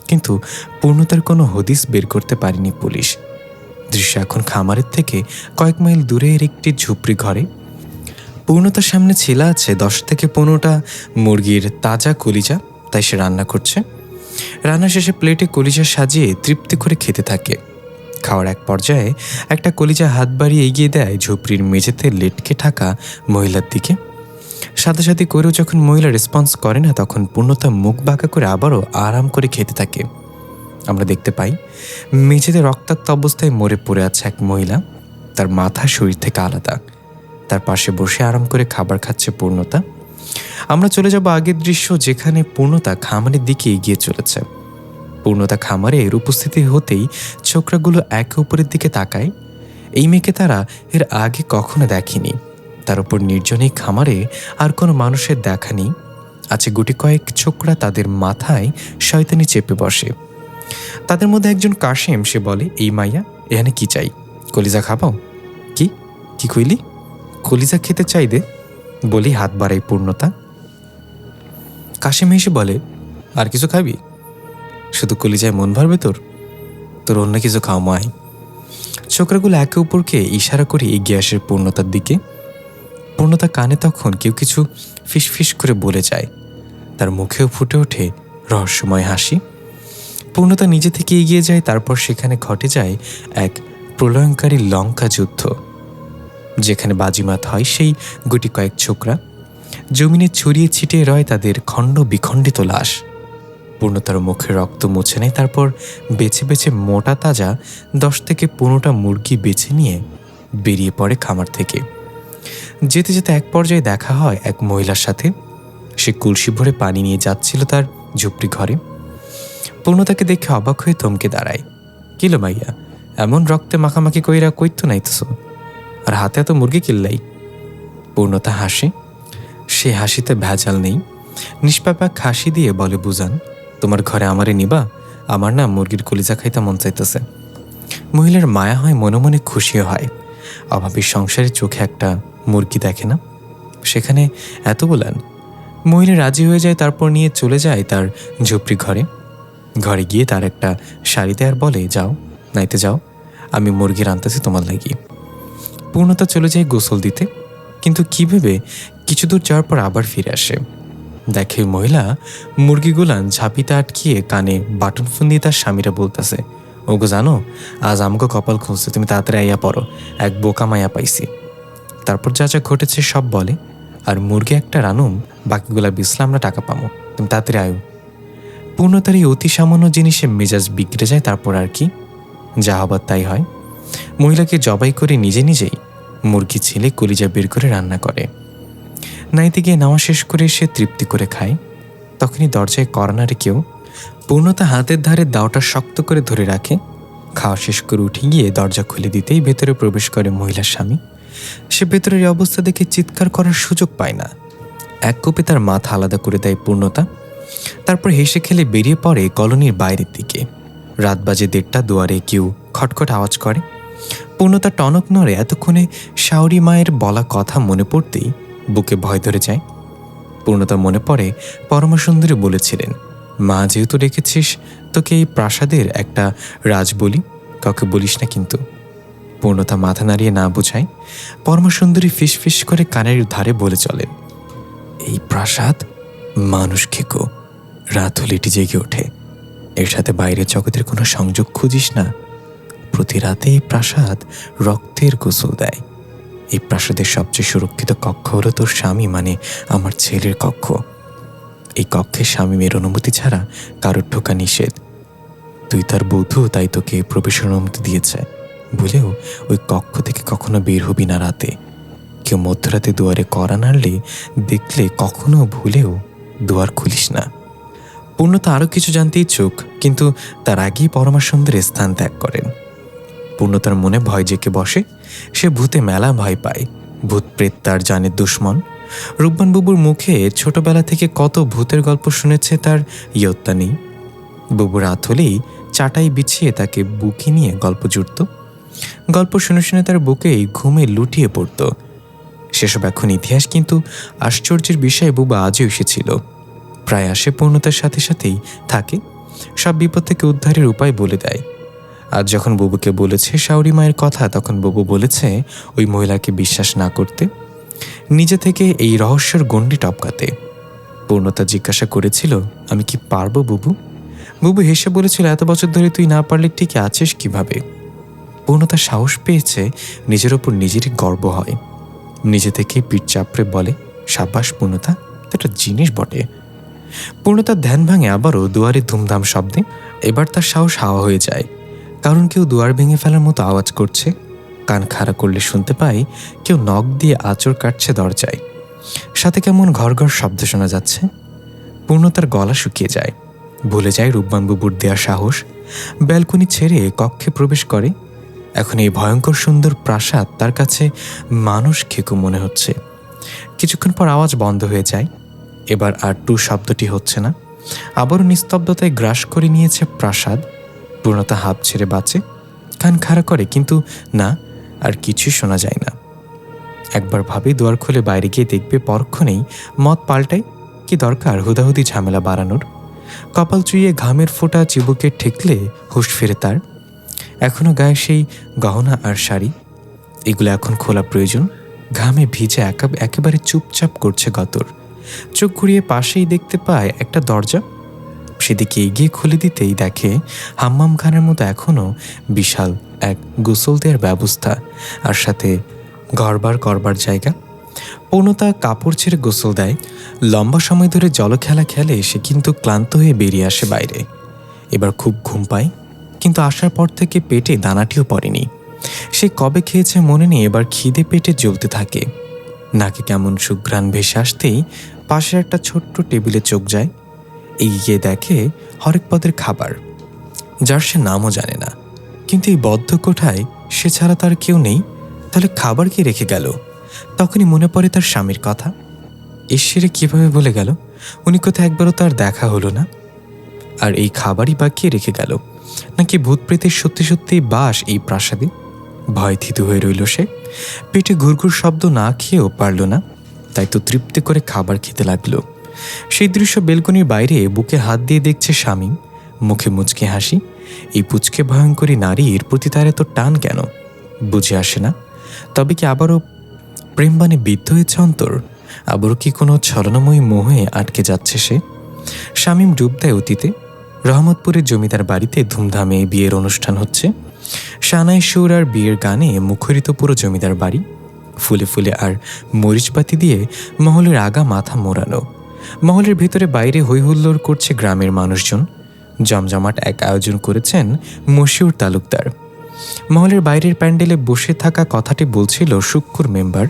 কিন্তু পূর্ণতার কোনো হদিস বের করতে পারেনি পুলিশ। দৃশ্য এখন খামারের থেকে কয়েক মাইল দূরের একটি ঝুপড়ি ঘরে। পূর্ণতার সামনে ছেলে আছে 10 থেকে 15টা মুরগির তাজা কলিজা, তাই সে রান্না করছে। রান্না শেষে প্লেটে কলিজা সাজিয়ে তৃপ্তি করে খেতে থাকে। খাওয়ার এক পর্যায়ে একটা কলিজা হাত বাড়িয়ে এগিয়ে দেয় ঝুপড়ির মেঝেতে লেটকে থাকা মহিলার দিকে। সাথে করেও যখন মহিলা রেসপন্স করে না, তখন পূর্ণতা মুখ বাঁকা করে আবারও আরাম করে খেতে থাকে। আমরা দেখতে পাই মেঝেতে রক্তাক্ত অবস্থায় মরে পড়ে আছে এক মহিলা, তার মাথা শরীর থেকে আলাদা। তার পাশে বসে আরাম করে খাবার খাচ্ছে পূর্ণতা। আমরা চলে যাব আগের দৃশ্য, যেখানে পূর্ণতা খামারের দিকে এগিয়ে চলেছে। পূর্ণতা খামারে এর উপস্থিতি হতেই ছোকরাগুলো একে অপরের দিকে তাকায়। এই মেয়েকে তারা এর আগে কখনো দেখেনি। তার উপর নির্জনেই খামারে আর কোনো মানুষের দেখা নেই। আছে গুটি কয়েক ছোকরা, তাদের মাথায় শয়তানি চেপে বসে। তাদের মধ্যে একজন কাশেম, সে বলে, এই মাইয়া এখানে কি চাই? কলিজা খাবাও? কি কি কইলি? কলিজা খেতে চাই দে বলি হাত বাড়াই পূর্ণতা। কাশেম এসে বলে, আর কিছু খাবি? শুধু কলিজায় মন ভরবে তোর? তোর অন্য কিছু খাও মায়। ছোকরাগুলো একে অপরকে ইশারা করে এগিয়ে আসে পূর্ণতার দিকে। পূর্ণতা কানে তখন কেউ কিছু ফিসফিস করে বলে যায়। তার মুখেও ফুটে ওঠে রহস্যময় হাসি। পূর্ণতা নিজে থেকে এগিয়ে যায়, তারপর সেখানে ঘটে যায় এক প্রলয়ঙ্কারী লঙ্কা যুদ্ধ, যেখানে বাজিমাত হয় সেই গুটি কয়েক ছোকরা। জমিনে ছড়িয়ে ছিটিয়ে রয় তাদের খণ্ড বিখণ্ডিত লাশ। পূর্ণতার মুখে রক্ত মুছে নেয়, তারপর বেছে বেছে মোটা তাজা 10 থেকে 15টা মুরগি বেছে নিয়ে বেরিয়ে পড়ে খামার থেকে। যেতে যেতে এক পর্যায়ে দেখা হয় এক মহিলার সাথে। সে কলসি ভরে পানি নিয়ে যাচ্ছিল তার ঝুপড়ি ঘরে। পূর্ণতাকে দেখে অবাক হয়ে থমকে দাঁড়ায়। কিলো মাইয়া, এমন রক্তে মাখামাখি কইরা কইতো নাইতেছ, আর হাতে এত মুরগি কিল্লাই? পূর্ণতা হাসে। সে হাসিতে ভেজাল নেই। নিষ্পাপা হাসি দিয়ে বলে, বুঝান, তোমার ঘরে আমারে নিবা? আমার না মুরগির কলিজা খাইতে মন চাইতেছে। মহিলার মায়া হয়, মনে মনে খুশিও হয়। অভাবী সংসারের চোখে একটা মুরগি দেখে না, সেখানে এত বলেন। মহিলা রাজি হয়ে যায়, তারপর নিয়ে চলে যায় তার ঝুপড়ি ঘরে। ঘরে গিয়ে তার একটা শাড়িতে আর বলে, যাও নাইতে যাও, আমি মুরগি রান্তাছি তোমার লাগি। পূর্ণতা চলে যায় গোসল দিতে, কিন্তু কি ভেবে কিছু দূর যাওয়ার পর আবার ফিরে আসে। দেখে মহিলা মুরগিগুলান ঝাঁপিতে আটকিয়ে কানে বাটন ফোন দিয়ে তার স্বামীরা বলতেছে, ওগো জানো, আজ আমাকে কপাল খুলছে, তুমি তাড়াতাড়ি আইয়া পড়ো, এক বোকা মাইয়া পাইছি। তারপর যা যা ঘটেছে সব বলে। আর মুরগি একটা রানুম, বাকিগুলা বিছলা আমরা টাকা পামো, তুমি তাড়াতাড়ি আয়ো। পূর্ণতার এই অতি সামান্য জিনিসে মেজাজ বিগড়ে যায়। তারপর আর কি, যা হবার তাই হয়। মহিলাকে জবাই করে নিজে নিজেই মুরগি ছেলে কলিজা বের করে রান্না করে। নাইতে গিয়ে নাওয়া শেষ করে সে তৃপ্তি করে খায়। তখনই দরজায় কর্নারে কেউ। পূর্ণতা হাতের ধারে দাওটা শক্ত করে ধরে রাখে। খাওয়া শেষ করে উঠে গিয়ে দরজা খুলে দিতেই ভেতরে প্রবেশ করে মহিলার স্বামী। সে ভেতরের অবস্থা দেখে চিৎকার করার সুযোগ পায় না। এক কোপে তার মাথা আলাদা করে দেয় পূর্ণতা। তারপর হেসে খেলে বেরিয়ে পড়ে কলোনির বাইরের দিকে। রাত বাজে 1:30, দুয়ারে কেউ খটখট আওয়াজ করে। পূর্ণতা টনক নড়ে। এতক্ষণে শাওরি মায়ের বলা কথা মনে পড়তেই বুকে ভয় ধরে যায়। পূর্ণতার মনে পড়ে পরমাসুন্দরী বলেছিলেন, মা যেহেতু রেখেছিস তোকে এই প্রাসাদের একটা রাজ বলি, কাউকে বলিস না কিন্তু। পূর্ণতা মাথা নাড়িয়ে না বোঝায়। পরমাসুন্দরী ফিস ফিস করে কানের ধারে বলে চলেন, এই প্রাসাদ মানুষ খেকো, রাত হলে এটি জেগে ওঠে। এর সাথে বাইরের জগতের কোনো সংযোগ খুঁজিস না। প্রতি রাতে এই প্রাসাদ রক্তের গোসল দেয়। এই প্রাসাদের সবচেয়ে সুরক্ষিত কক্ষ হলো তোর স্বামী, মানে আমার ছেলের কক্ষ। এই কক্ষে স্বামীর অনুমতি ছাড়া কারোর ঢোকা নিষেধ। তুই তার বধূ, তাই তোকে প্রবেশের অনুমতি দিয়েছে বলেও ওই কক্ষ থেকে কখনো বের হবি না রাতে। কেউ মধ্যরাতে দুয়ারে কড়া নাড়লে দেখলে কখনো ভুলেও দুয়ার খুলিস না। পূর্ণতা আরও কিছু জানতে ইচ্ছুক, কিন্তু তার আগেই পরমাসুন্দরী স্থান ত্যাগ করেন। পূর্ণতার মনে ভয় জেঁকে বসে। সে ভূতে মেলা ভয় পায়। ভূত প্রেত তার জানের দুশ্মন। রূপবান বুবুর মুখে ছোটবেলা থেকে কত ভূতের গল্প শুনেছে তার ইয়ত্তা নেই। বুবু রাত হলেই চাটাই বিছিয়ে তাকে বুকে নিয়ে গল্প জুড়ত। গল্প শুনে শুনে তার বুকেই ঘুমে লুটিয়ে পড়ত। সেসব এখন ইতিহাস, কিন্তু আশ্চর্যের বিষয়ে বুবু আজও এসেছিল। প্রায় আসে, পূর্ণতার সাথে সাথেই থাকে, সব বিপদ থেকে উদ্ধারের উপায় বলে দেয়। আজ যখন বুবুকে বলেছে শাওরি মায়ের কথা, তখন বুবু বলেছে ওই মহিলাকে বিশ্বাস না করতে, নিজে থেকে এই রহস্যের গণ্ডি টপকাতে। পূর্ণতা জিজ্ঞাসা করেছিল, আমি কি পারবো বুবু? বুবু হেসে বলেছিল, এত বছর ধরে তুই না পারলে ঠিক আছিস কিভাবে? পূর্ণতা সাহস পেয়েছে, নিজের ওপর নিজেরই গর্ব হয়। নিজে থেকে পিঠ চাপড়ে বলে, সাব্বাস পূর্ণতা, একটা জিনিস বটে। পূর্ণতার ধ্যান ভাঙে আবারও দুয়ারে ধুমধাম শব্দে। এবার তার সাহস হাওয়া হয়ে যায়, কারণ কেউ দুয়ার ভেঙে ফেলার মতো আওয়াজ করছে। কান খাড়া করলে শুনতে পাই কেউ নখ দিয়ে আঁচড় কাটছে দরজায়। সাথে কেমন ঘর ঘর শব্দ শোনা যাচ্ছে। পূর্ণতার গলা শুকিয়ে যায়, ভুলে যায় রূপবান বুবুর দেয়া সাহস। ব্যালকনি ছেড়ে কক্ষে প্রবেশ করে। এখন এই ভয়ঙ্কর সুন্দর প্রাসাদ তার কাছে মানুষ খেকো মনে হচ্ছে। কিছুক্ষণ পর আওয়াজ বন্ধ হয়ে যায়। এবার আর টু শব্দটি হচ্ছে না। আবারও নিস্তব্ধতায় গ্রাস করে নিয়েছে প্রাসাদ। পূর্ণতা হাঁপ ছেড়ে বাঁচে, কান খাড়া করে, কিন্তু না, আর কিছুই শোনা যায় না। একবার ভাবে দুয়ার খুলে বাইরে গিয়ে দেখবে, পরক্ষণেই মত পাল্টায়। কি দরকার হুদাহুদি ঝামেলা বাড়ানোর? কপাল চুইয়ে ঘামের ফোঁটা চিবুকে ঠেকলে হুঁশ ফেরে তার। এখনো গায়ে সেই গহনা আর শাড়ি, এগুলো এখন খোলা প্রয়োজন। ঘামে ভিজে একেবারে চুপচাপ করছে গতর। চোখ ঘুরিয়ে পাশেই দেখতে পায় একটা দরজা। সেদিকে এগিয়ে খুলে দিতেই দেখে হাম্মামখানার মতো এখনো বিশাল এক গোসল দেওয়ার ব্যবস্থা, আর সাথে ঘরবার করবার জায়গা। পূর্ণতা কাপড় ছেড়ে গোসল দেয়। লম্বা সময় ধরে জলখেলা খেলে সে কিন্তু ক্লান্ত হয়ে বেরিয়ে আসে বাইরে। এবার খুব ঘুম পায়, কিন্তু আসার পর থেকে পেটে দানাটিও পড়েনি। সে কবে খেয়েছে মনে নেই। এবার খিদে পেটে জ্বলতে থাকে। নাকে কেমন সুঘ্রাণ ভেসে আসতেই পাশের একটা ছোট্ট টেবিলে চোখ যায়। এগিয়ে দেখে হরেকপদের খাবার, যার সে নামও জানে না। কিন্তু এই বদ্ধ কোঠায় সে ছাড়া তার কেউ নেই। তাহলে খাবার কি রেখে গেল? তখনই মনে পড়ে তার স্বামীর কথা। ঈশ্বরে কিভাবে বলে গেল? উনি কোথায় একবারও তার দেখা হলো না। আর এই খাবারই বা কে রেখে গেল? নাকি ভূত প্রেতের সত্যি সত্যি বাস এই প্রাসাদে? ভয় থিতু হয়ে রইল সে। পেটে ঘুরঘুর শব্দ না খেয়েও পারল না, তাই তো তৃপ্তি করে খাবার খেতে লাগলো। সেই দৃশ্য বেলকনির বাইরে বুকে হাত দিয়ে দেখছে স্বামী, মুখে মুচকে হাসি। এই পুচকে ভয়ঙ্করী নারীর প্রতি তার এত টান কেন বুঝে আসে না। তবে কি আবারও প্রেমবাণে বিদ্ধ হয়েছে অন্তর? আবারও কি কোনো ছলনাময়ী মোহে আটকে যাচ্ছে সে? শামীম ডুব দেয় অতীতে। রহমতপুরের জমিদার বাড়িতে ধুমধামে বিয়ের অনুষ্ঠান হচ্ছে। সানাই সুর আর বিয়ের গানে মুখরিত পুরো জমিদার বাড়ি। ফুলে ফুলে আর মরিচপাতি দিয়ে মহলের আগা মাথা মোড়ানো। মহলের ভেতরে বাইরে হৈহুল্লোড় করছে গ্রামের মানুষজন। জমজমাট এক আয়োজন করেছেন মশিউর তালুকদার। মহলের বাইরের প্যান্ডেলে বসে থাকা কথাটি বলছিল শুক্কুর মেম্বার।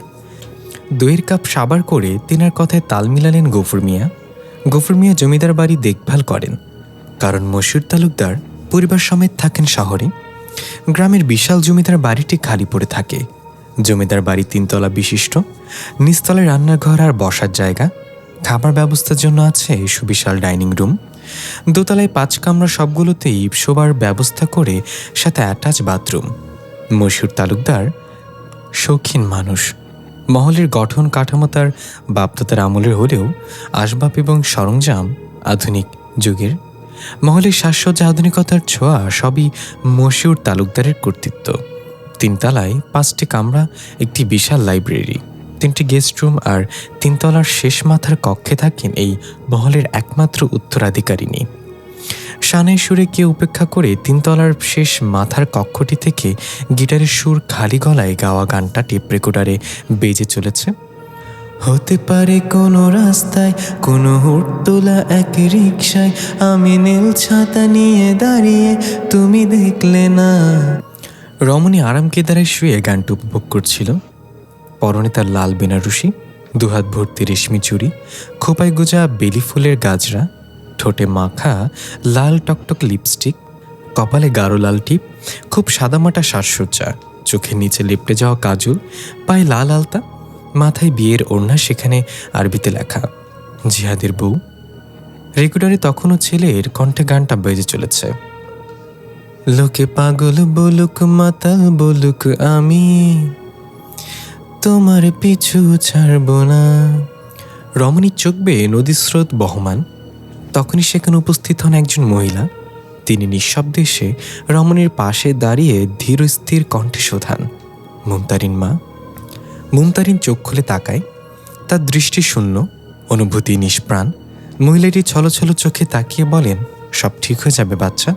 2 কাপ সাবার করে তিনার কথায় তাল মিলালেন গফুর মিয়া। গফুর মিয়া জমিদার বাড়ি দেখভাল করেন, কারণ মশিউর তালুকদার পরিবার সমেত থাকেন শহরে। গ্রামের বিশাল জমিদার বাড়িটি খালি পড়ে থাকে। জমিদার বাড়ি 3 তলা বিশিষ্ট। নিচতলায় রান্নাঘর আর বসার জায়গা, খাবার ব্যবস্থার জন্য আছে সুবিশাল ডাইনিং রুম। দোতলায় 5 কামরা, সবগুলোতেই শোবার ব্যবস্থা করে সাথে অ্যাটাচ বাথরুম। মশিউর তালুকদার শৌখিন মানুষ। মহলের গঠন কাঠামো তার বাপদাদার আমলের হলেও আসবাব এবং সরঞ্জাম আধুনিক যুগের। মহলের সাজসজ্জা আধুনিকতার ছোঁয়া সবই মশিউর তালুকদারের কর্তৃত্ব। 3 তলায় 5টি কামরা, একটি বিশাল লাইব্রেরি, 3টি গেস্ট রুম আর 3 তলার শেষ মাথার কক্ষে থাকেন এই মহলের একমাত্র উত্তরাধিকারিণী। শানের সুরে কে উপেক্ষা করে 3 তলার শেষ মাথার কক্ষটি থেকে গিটারের সুর খালি গলায় গাওয়া গানটা টেপ রেকর্ডারে বেজে চলেছে। হতে পারে কোনো রাস্তায়, কোনো হুড়তোলা এক রিকশায়, আমি নীল ছাতা নিয়ে দাঁড়িয়ে, তুমি দেখলে না। রমণী আরাম কেদারায় শুয়ে গানটা উপভোগ করছিল। পরনে তার লাল বেনারসি, দুহাত ভর্তি রেশমি চুড়ি, খোপায় গোজা বেলি ফুলের গাজরা, ঠোঁটে মাখা লাল টকটক লিপস্টিক, কপালে গাঢ় লাল টিপ, খুব সাদামাটা সাজসজ্জা, চোখের নিচে লেপটে যাওয়া কাজল, পায়ে লাল আলতা, মাথায় বিয়ের ওড়না, সেখানে আরবিতে লেখা জিহাদের বউ। রেকর্ডারে তখনও ছেলের কণ্ঠে গানটা বেজে চলেছে। লোকে পাগল বলুক, মাতাল বলুক, আমি তোমার পিছু ছাড়ব না। রমণীর চোখ বেয়ে নদীর স্রোত বহমান। তখনই সেখানে উপস্থিত হন একজন মহিলা। তিনি নিঃশব্দে এসে রমণীর পাশে দাঁড়িয়ে ধীর স্থির কণ্ঠে শোধান, মুমতারিন মা। মুমতারিন চোখ খুলে তাকায়। তার দৃষ্টি শূন্য, অনুভূতি নিষ্প্রাণ। মহিলাটি ছলছল চোখে তাকিয়ে বলেন, সব ঠিক হয়ে যাবে বাচ্চা।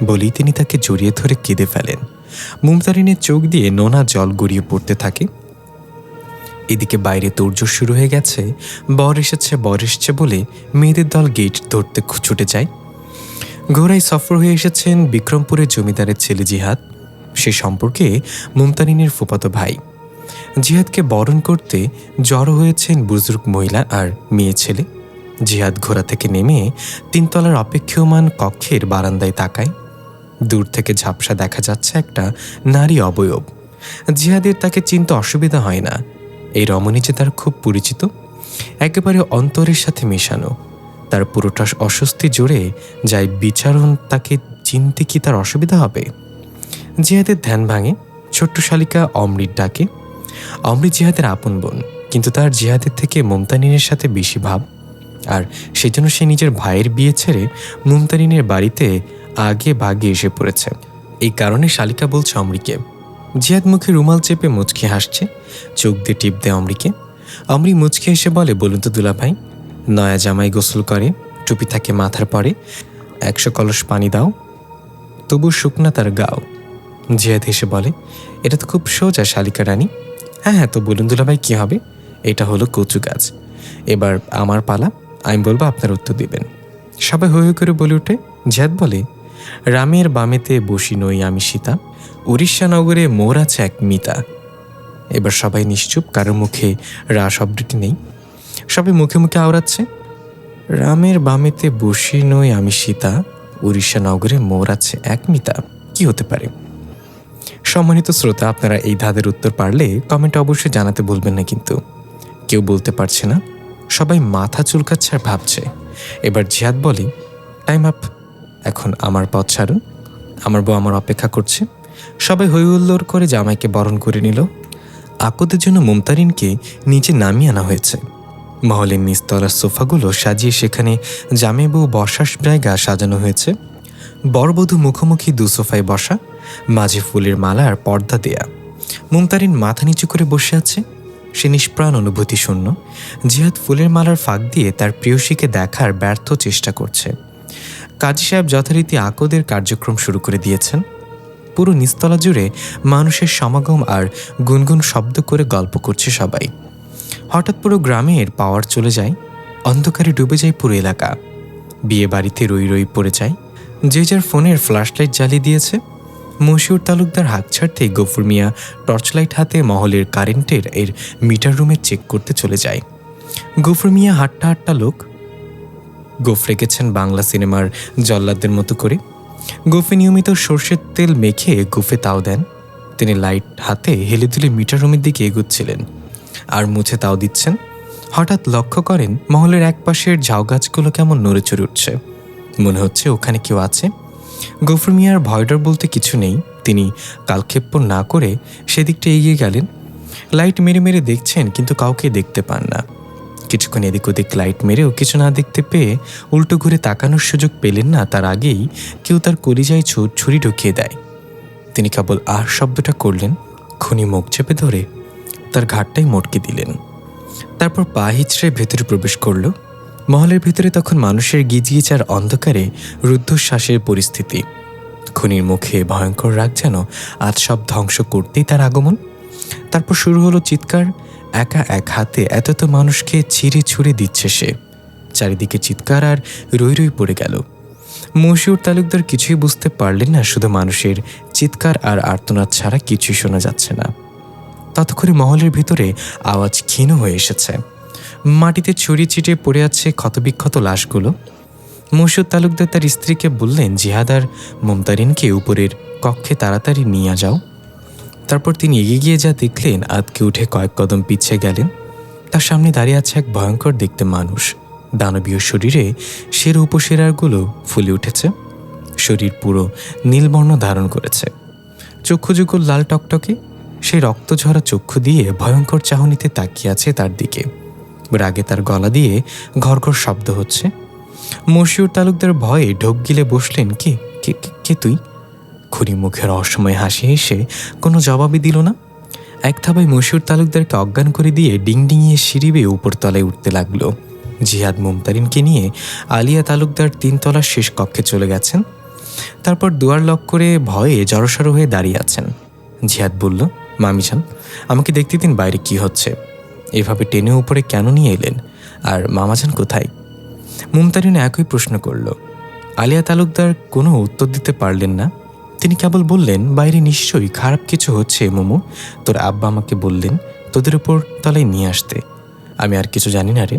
বলেই তিনি তাকে জড়িয়ে ধরে কেঁদে ফেলেন। মুমতারিনের চোখ দিয়ে নোনা জল গড়িয়ে পড়তে থাকে। এদিকে বাইরে তোড়জোড় শুরু হয়ে গেছে। বর এসেছে, বর এসছে বলে মেয়েদের দল গেট ধরতে ছুটে যায়। ঘোড়ায় সফর হয়ে এসেছেন বিক্রমপুরের জমিদারের ছেলে জিহাদ। সে সম্পর্কে মুমতারিনের ফুফাতো ভাই। জিহাদকে বরণ করতে জড়ো হয়েছেন বুজুর্গ মহিলা আর মেয়ে ছেলে। জিহাদ ঘোড়া থেকে নেমে 3 তলার অপেক্ষমান কক্ষের বারান্দায় তাকায়। দূর থেকে ঝাপসা দেখা যাচ্ছে একটা নারী অবয়ব। জিহাদের তাকে চিনতে অসুবিধা হয় না। এই রমণী যে তার খুব পরিচিত, একেবারে অন্তরের সাথে মেশানো। তার পুরোটা অস্বস্তি জুড়ে যায় বিচারণ, তাকে চিনতে কি তার অসুবিধা হবে? জিহাদের ধ্যান ভাঙে। ছোট্ট শালিকা অমৃত ডাকে। অমৃত জিহাদের আপন বোন, কিন্তু তার জিহাদের থেকে মুমতারিনের সাথে বেশি ভাব। আর সেজন্য সে নিজের ভাইয়ের বিয়ে ছেড়ে মুমতারিনের বাড়িতে আগে ভাগে এসে পড়েছে। এই কারণে শালিকা বলছে অমৃকে। জিহাদ মুখে রুমাল চেপে মুচকি হাসছে, চোখ দিয়ে টিপ দেয় অমৃকে। অমৃ মুচকি এসে বলে, বলুন তো দুলা ভাই, নয়া জামাই গোসল করে, টুপি থাকে মাথার পরে, 100 কলস পানি দাও, তবু শুকনা তার গাও। জিহাদ হেসে বলে, এটা তো খুব সোজা শালিকা রানী। হ্যাঁ হ্যাঁ, তো বলুন দুলা ভাই কী হবে? এটা হলো কচু গাছ। এবার আমার পালা, আমি বলবো আপনার উত্তর দিবেন। সবাই হৈ হৈ করে বলে ওঠে। জিহাদ বলে, রামের বামেতে বসি নই আমি সীতা, উড়িষ্যা নগরে মোর আছে এক মিতা। এবার সবাই নিশ্চুপ, কারোর মুখে রা শব্দটি নেই। সবাই মুখে মুখে আওড়াচ্ছে, রামের বামেতে বসি নই আমি সীতা, উড়িষ্যা নগরে মোর আছে এক মিতা। কি হতে পারে? সম্মানিত শ্রোতা, আপনারা এই ধাঁধের উত্তর পারলে কমেন্টে অবশ্যই জানাতে ভুলবেন না। কিন্তু কেউ বলতে পারছে না, সবাই মাথা চুলকাচ্ছে আর ভাবছে। এবার জিহাদ বলে, টাইম আপ, এখন আমার পথ ছাড়ুন, আমার বউ আমার অপেক্ষা করছে। সবাই হৈ হুল্লোড় করে জামাইকে বরণ করে নিল। আকদের জন্য মুমতারিনকে নিচে নামিয়ে আনা হয়েছে। মহলের নিচতলার সোফাগুলো সাজিয়ে সেখানে জামাই বউ বসার জায়গা সাজানো হয়েছে। বরবধূ মুখোমুখি 2 সোফায় বসা, মাঝে ফুলের মালা আর পর্দা দেয়া। মুমতারিন মাথা নিচু করে বসে আছে। সে নিষ্প্রাণ, অনুভূতি শূন্য। জিহাদ ফুলের মালার ফাঁক দিয়ে তার প্রেয়সীকে দেখার ব্যর্থ চেষ্টা করছে। কাজী সাহেব যথারীতি আকদের কার্যক্রম শুরু করে দিয়েছেন। পুরো নিচতলা জুড়ে মানুষের সমাগম আর গুনগুন শব্দ করে গল্প করছে সবাই। হঠাৎ পুরো গ্রামের পাওয়ার চলে যায়। অন্ধকারে ডুবে যায় পুরো এলাকা। বিয়ে বাড়িতে রই রই পড়ে যায়। যে যার ফোনের ফ্ল্যাশলাইট জ্বালিয়ে দিয়েছে। মশিউর তালুকদার হাঁক ছাড়তেই গফুর মিয়া টর্চলাইট হাতে মহলের কারেন্টের মিটার রুমে চেক করতে চলে যায়। গফুর মিয়া হাট্টা হাট্টা লোক। গোফ রেখেছেন বাংলা সিনেমার জল্লাদদের মতো করে। গোফে নিয়মিত সর্ষের তেল মেখে গোফে তাও দেন। তিনি লাইট হাতে হেলে দুলে মিটার রুমের দিকে এগোচ্ছিলেন আর মুছে তাও দিচ্ছেন। হঠাৎ লক্ষ্য করেন মহলের এক পাশের ঝাউ গাছগুলো কেমন নড়েচড়ে উঠছে। মনে হচ্ছে ওখানে কেউ আছে। গফুর মিয়ার ভয়ডর বলতে কিছু নেই। তিনি কালক্ষেপ্য না করে সেদিকটা এগিয়ে গেলেন। লাইট মেরে মেরে দেখছেন, কিন্তু কাউকে দেখতে পান না। কিছুক্ষণ এদিক ওদিক লাইট মেরেও কিছু না দেখতে পেয়ে উল্টো ঘুরে তাকানোর সুযোগ পেলেন না, তার আগেই কেউ তার কলিজায় ছুরি ঢুকিয়ে দেয়। তিনি কেবল আর শব্দটা করলেন, খুনি মুখ চেপে ধরে তার ঘাটটাই মটকে দিলেন। তারপর পা হিচড়ে ভেতরে প্রবেশ করল। মহলের ভিতরে তখন মানুষের গিজগিজার অন্ধকারে রুদ্ধশ্বাসের পরিস্থিতি। খুনির মুখে ভয়ঙ্কর রাগ, যেন আজ সব ধ্বংস করতেই তার আগমন। তারপর শুরু হলো চিৎকার। একা এক হাতে এত মানুষকে ছিঁড়ে ছুঁড়ে দিচ্ছে সে। চারিদিকে চিৎকার আর রই রই পড়ে গেল। মশিউর তালুকদার কিছুই বুঝতে পারলেন না, শুধু মানুষের চিৎকার আর আর্তনাদ ছাড়া কিছুই শোনা যাচ্ছে না। ততক্ষণে মহলের ভিতরে আওয়াজ ক্ষীণ হয়ে এসেছে। মাটিতে ছড়িয়ে ছিটিয়ে পড়ে আছে ক্ষতবিক্ষত লাশগুলো। মশিউর তালুকদার তার স্ত্রীকে বললেন, জিহাদ আর মুমতারিনকে উপরের কক্ষে তাড়াতাড়ি নিয়ে যাও। তারপর তিনি এগিয়ে গিয়ে যা দেখলেন, আতকে উঠে কয়েক কদম পিছিয়ে গেলেন। তার সামনে দাঁড়িয়ে আছে এক ভয়ঙ্কর দেখতে মানুষ। দানবীয় শরীরে সেরা উপসেরাগুলো ফুলে উঠেছে। শরীর পুরো নীলবর্ণ ধারণ করেছে। চক্ষুযুগল লাল টকটকে। সেই রক্তঝরা চক্ষু দিয়ে ভয়ঙ্কর চাহনিতে তাকিয়ে আছে তার দিকে। রাগে তার গলা দিয়ে ঘরঘর শব্দ হচ্ছে। মশিউর তালুকদার ভয়ে ঢোক গিলে বসলেন। কে কে কে তুই? খুনি মুখে রহস্যময় হাসি হেসে কোনো জবাবই দিল না। এক থাবায় মশিউর তালুকদারকে অজ্ঞান করে দিয়ে ডিংডিঙিয়ে সিঁড়ি বেয়ে উপরতলায় উঠতে লাগলো। জিহাদ মুমতারিনকে নিয়ে আলিয়া তালুকদার 3 তলার শেষ কক্ষে চলে গেছেন। তারপর দুয়ার লক করে ভয়ে জড়সড় হয়ে দাঁড়িয়ে আছেন। জিহাদ বলল, মামিজান, আমাকে দেখতে দিন বাইরে কি হচ্ছে। এভাবে টেনে উপরে কেন নিয়ে এলেন? আর মামাজান কোথায়? মুমতারিন একই প্রশ্ন করল। আলিয়া তালুকদার কোনো উত্তর দিতে পারলেন না। তিনি কেবল বললেন, বাইরে নিশ্চয়ই খারাপ কিছু হচ্ছে মোমো। তোর আব্বা আমাকে বললেন তোদের উপর তলায় নিয়ে আসতে। আমি আর কিছু জানি না রে।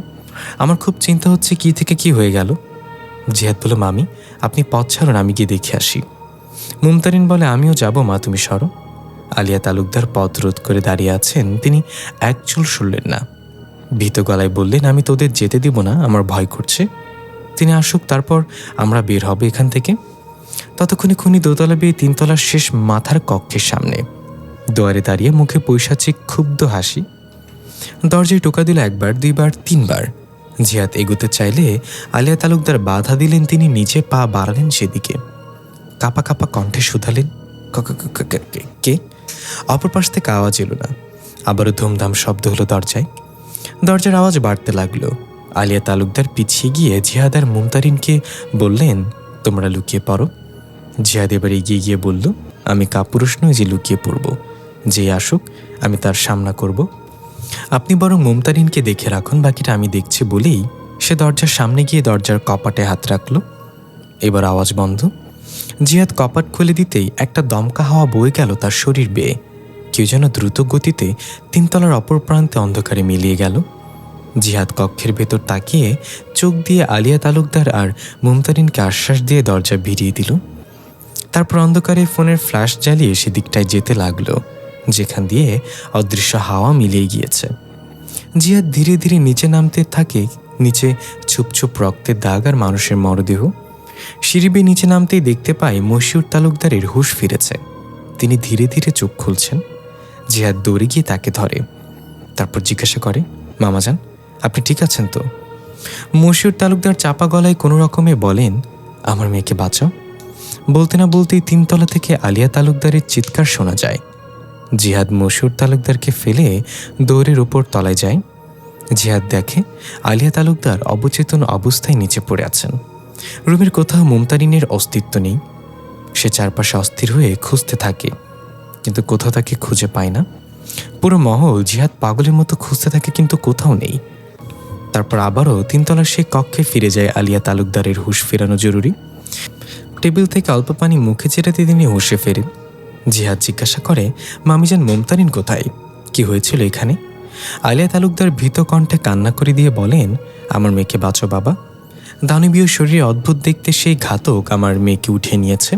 আমার খুব চিন্তা হচ্ছে কি থেকে কি হয়ে গেল। জিহাদ বলল, মামি আপনি পথ ছাড়ুন, আমি গিয়ে দেখে আসি। মুমতারিন বলে, আমিও যাব মা, তুমি সরো। আলিয়া তালুকদার পথ রোধ করে দাঁড়িয়ে আছেন। তিনি এক চুল সরলেন না। ভীত গলায় বললেন, আমি তোদের যেতে দিব না, আমার ভয় করছে। তিনি আসুক, তারপর আমরা বের হব এখান থেকে। ততক্ষণে খুনি দোতলা বেয়ে 3 তলার শেষ মাথার কক্ষের সামনে দুয়ারে দাঁড়িয়ে, মুখে পৈশাচিক ক্ষুব্ধ হাসি। দরজায় টোকা দিল 1 বার 2 বার 3 বার। জিহাদ এগোতে চাইলে আলিয়া তালুকদার বাধা দিলেন। তিনি নিচে পা বাড়ালেন সেদিকে। কাপা কাপা কণ্ঠে শুধালেন, কে? অপর পাশ থেকে আওয়াজ এলো না। আবারও ধুমধাম শব্দ হলো দরজায়। দরজার আওয়াজ বাড়তে লাগলো। আলিয়া তালুকদার পিছিয়ে গিয়ে জিহাদ আর মুমতারিনকে বললেন, তোমরা লুকিয়ে পড়ো। জিহাদ এবার এগিয়ে গিয়ে বলল, আমি কাপুরুষ নই যে লুকিয়ে পড়ব। যে আসুক আমি তার সামনা করব। আপনি বরং মুমতারিনকে দেখে রাখুন, বাকিটা আমি দেখছি বলেই সে দরজার সামনে গিয়ে দরজার কপাটে হাত রাখল। এবার আওয়াজ বন্ধ। জিহাদ কপাট খুলে দিতেই একটা দমকা হাওয়া বয়ে গেল তার শরীর বেয়ে। কেউ যেন দ্রুত গতিতে 3 তলার অপর প্রান্তে অন্ধকারে মিলিয়ে গেল। জিহাদ কক্ষের ভেতর তাকিয়ে চোখ দিয়ে আলিয়া তালুকদার আর মুমতারিনকে আশ্বাস দিয়ে দরজা ভিড়িয়ে দিল। তারপর অন্ধকারে ফোনের ফ্ল্যাশ জ্বালিয়ে সেদিকটায় যেতে লাগলো, যেখান দিয়ে অদৃশ্য হাওয়া মিলিয়ে গিয়েছে। জিহাদ ধীরে ধীরে নিচে নামতে থাকে। নিচে ছুপ রক্তের দাগ আর মানুষের মরদেহ। সিঁড়ি বেয়ে নিচে নামতেই দেখতে পায় মশিউর তালুকদারের হুঁশ ফিরেছে। তিনি ধীরে ধীরে চোখ খুলছেন। জিহাদ দৌড়ে গিয়ে তাকে ধরে। তারপর জিজ্ঞাসা করে, মামাজান আপনি ঠিক আছেন তো? মশিউর তালুকদার চাপা গলায় কোনো রকমে বলেন, আমার মেয়েকে বাঁচাও। বলতে না বলতেই 3 তলা থেকে আলিয়া তালুকদারের চিৎকার শোনা যায়। জিহাদ মশিউর তালুকদারকে ফেলে দৌড়ের উপর তলায় যায়। জিহাদ দেখে আলিয়া তালুকদার অবচেতন অবস্থায় নিচে পড়ে আছেন। রুমের কোথাও মুমতারিনের অস্তিত্ব নেই। সে চারপাশে অস্থির হয়ে খুঁজতে থাকে, কিন্তু কোথাও তাকে খুঁজে পায় না। পুরো মহল জিহাদ পাগলের মতো খুঁজতে থাকে, কিন্তু কোথাও নেই। তারপর আবারও 3 তলার সেই কক্ষে ফিরে যায় আলিয়া তালুকদারের হুঁশ ফেরানো জরুরি। টেবিল থেকে অল্প পানি মুখে চেটাতে তিনি হুঁশে ফেরেন। জিহাদ জিজ্ঞাসা করে, মামিজান মুমতারিন কোথায়? কি হয়েছিল এখানে? আলিয়া তালুকদার ভীত কণ্ঠে কান্না করে দিয়ে বলেন, আমার মেয়েকে বাঁচো বাবা। দানবীয় শরীরে অদ্ভুত দেখতে সেই ঘাতক আমার মেয়েকে উঠিয়ে নিয়েছে।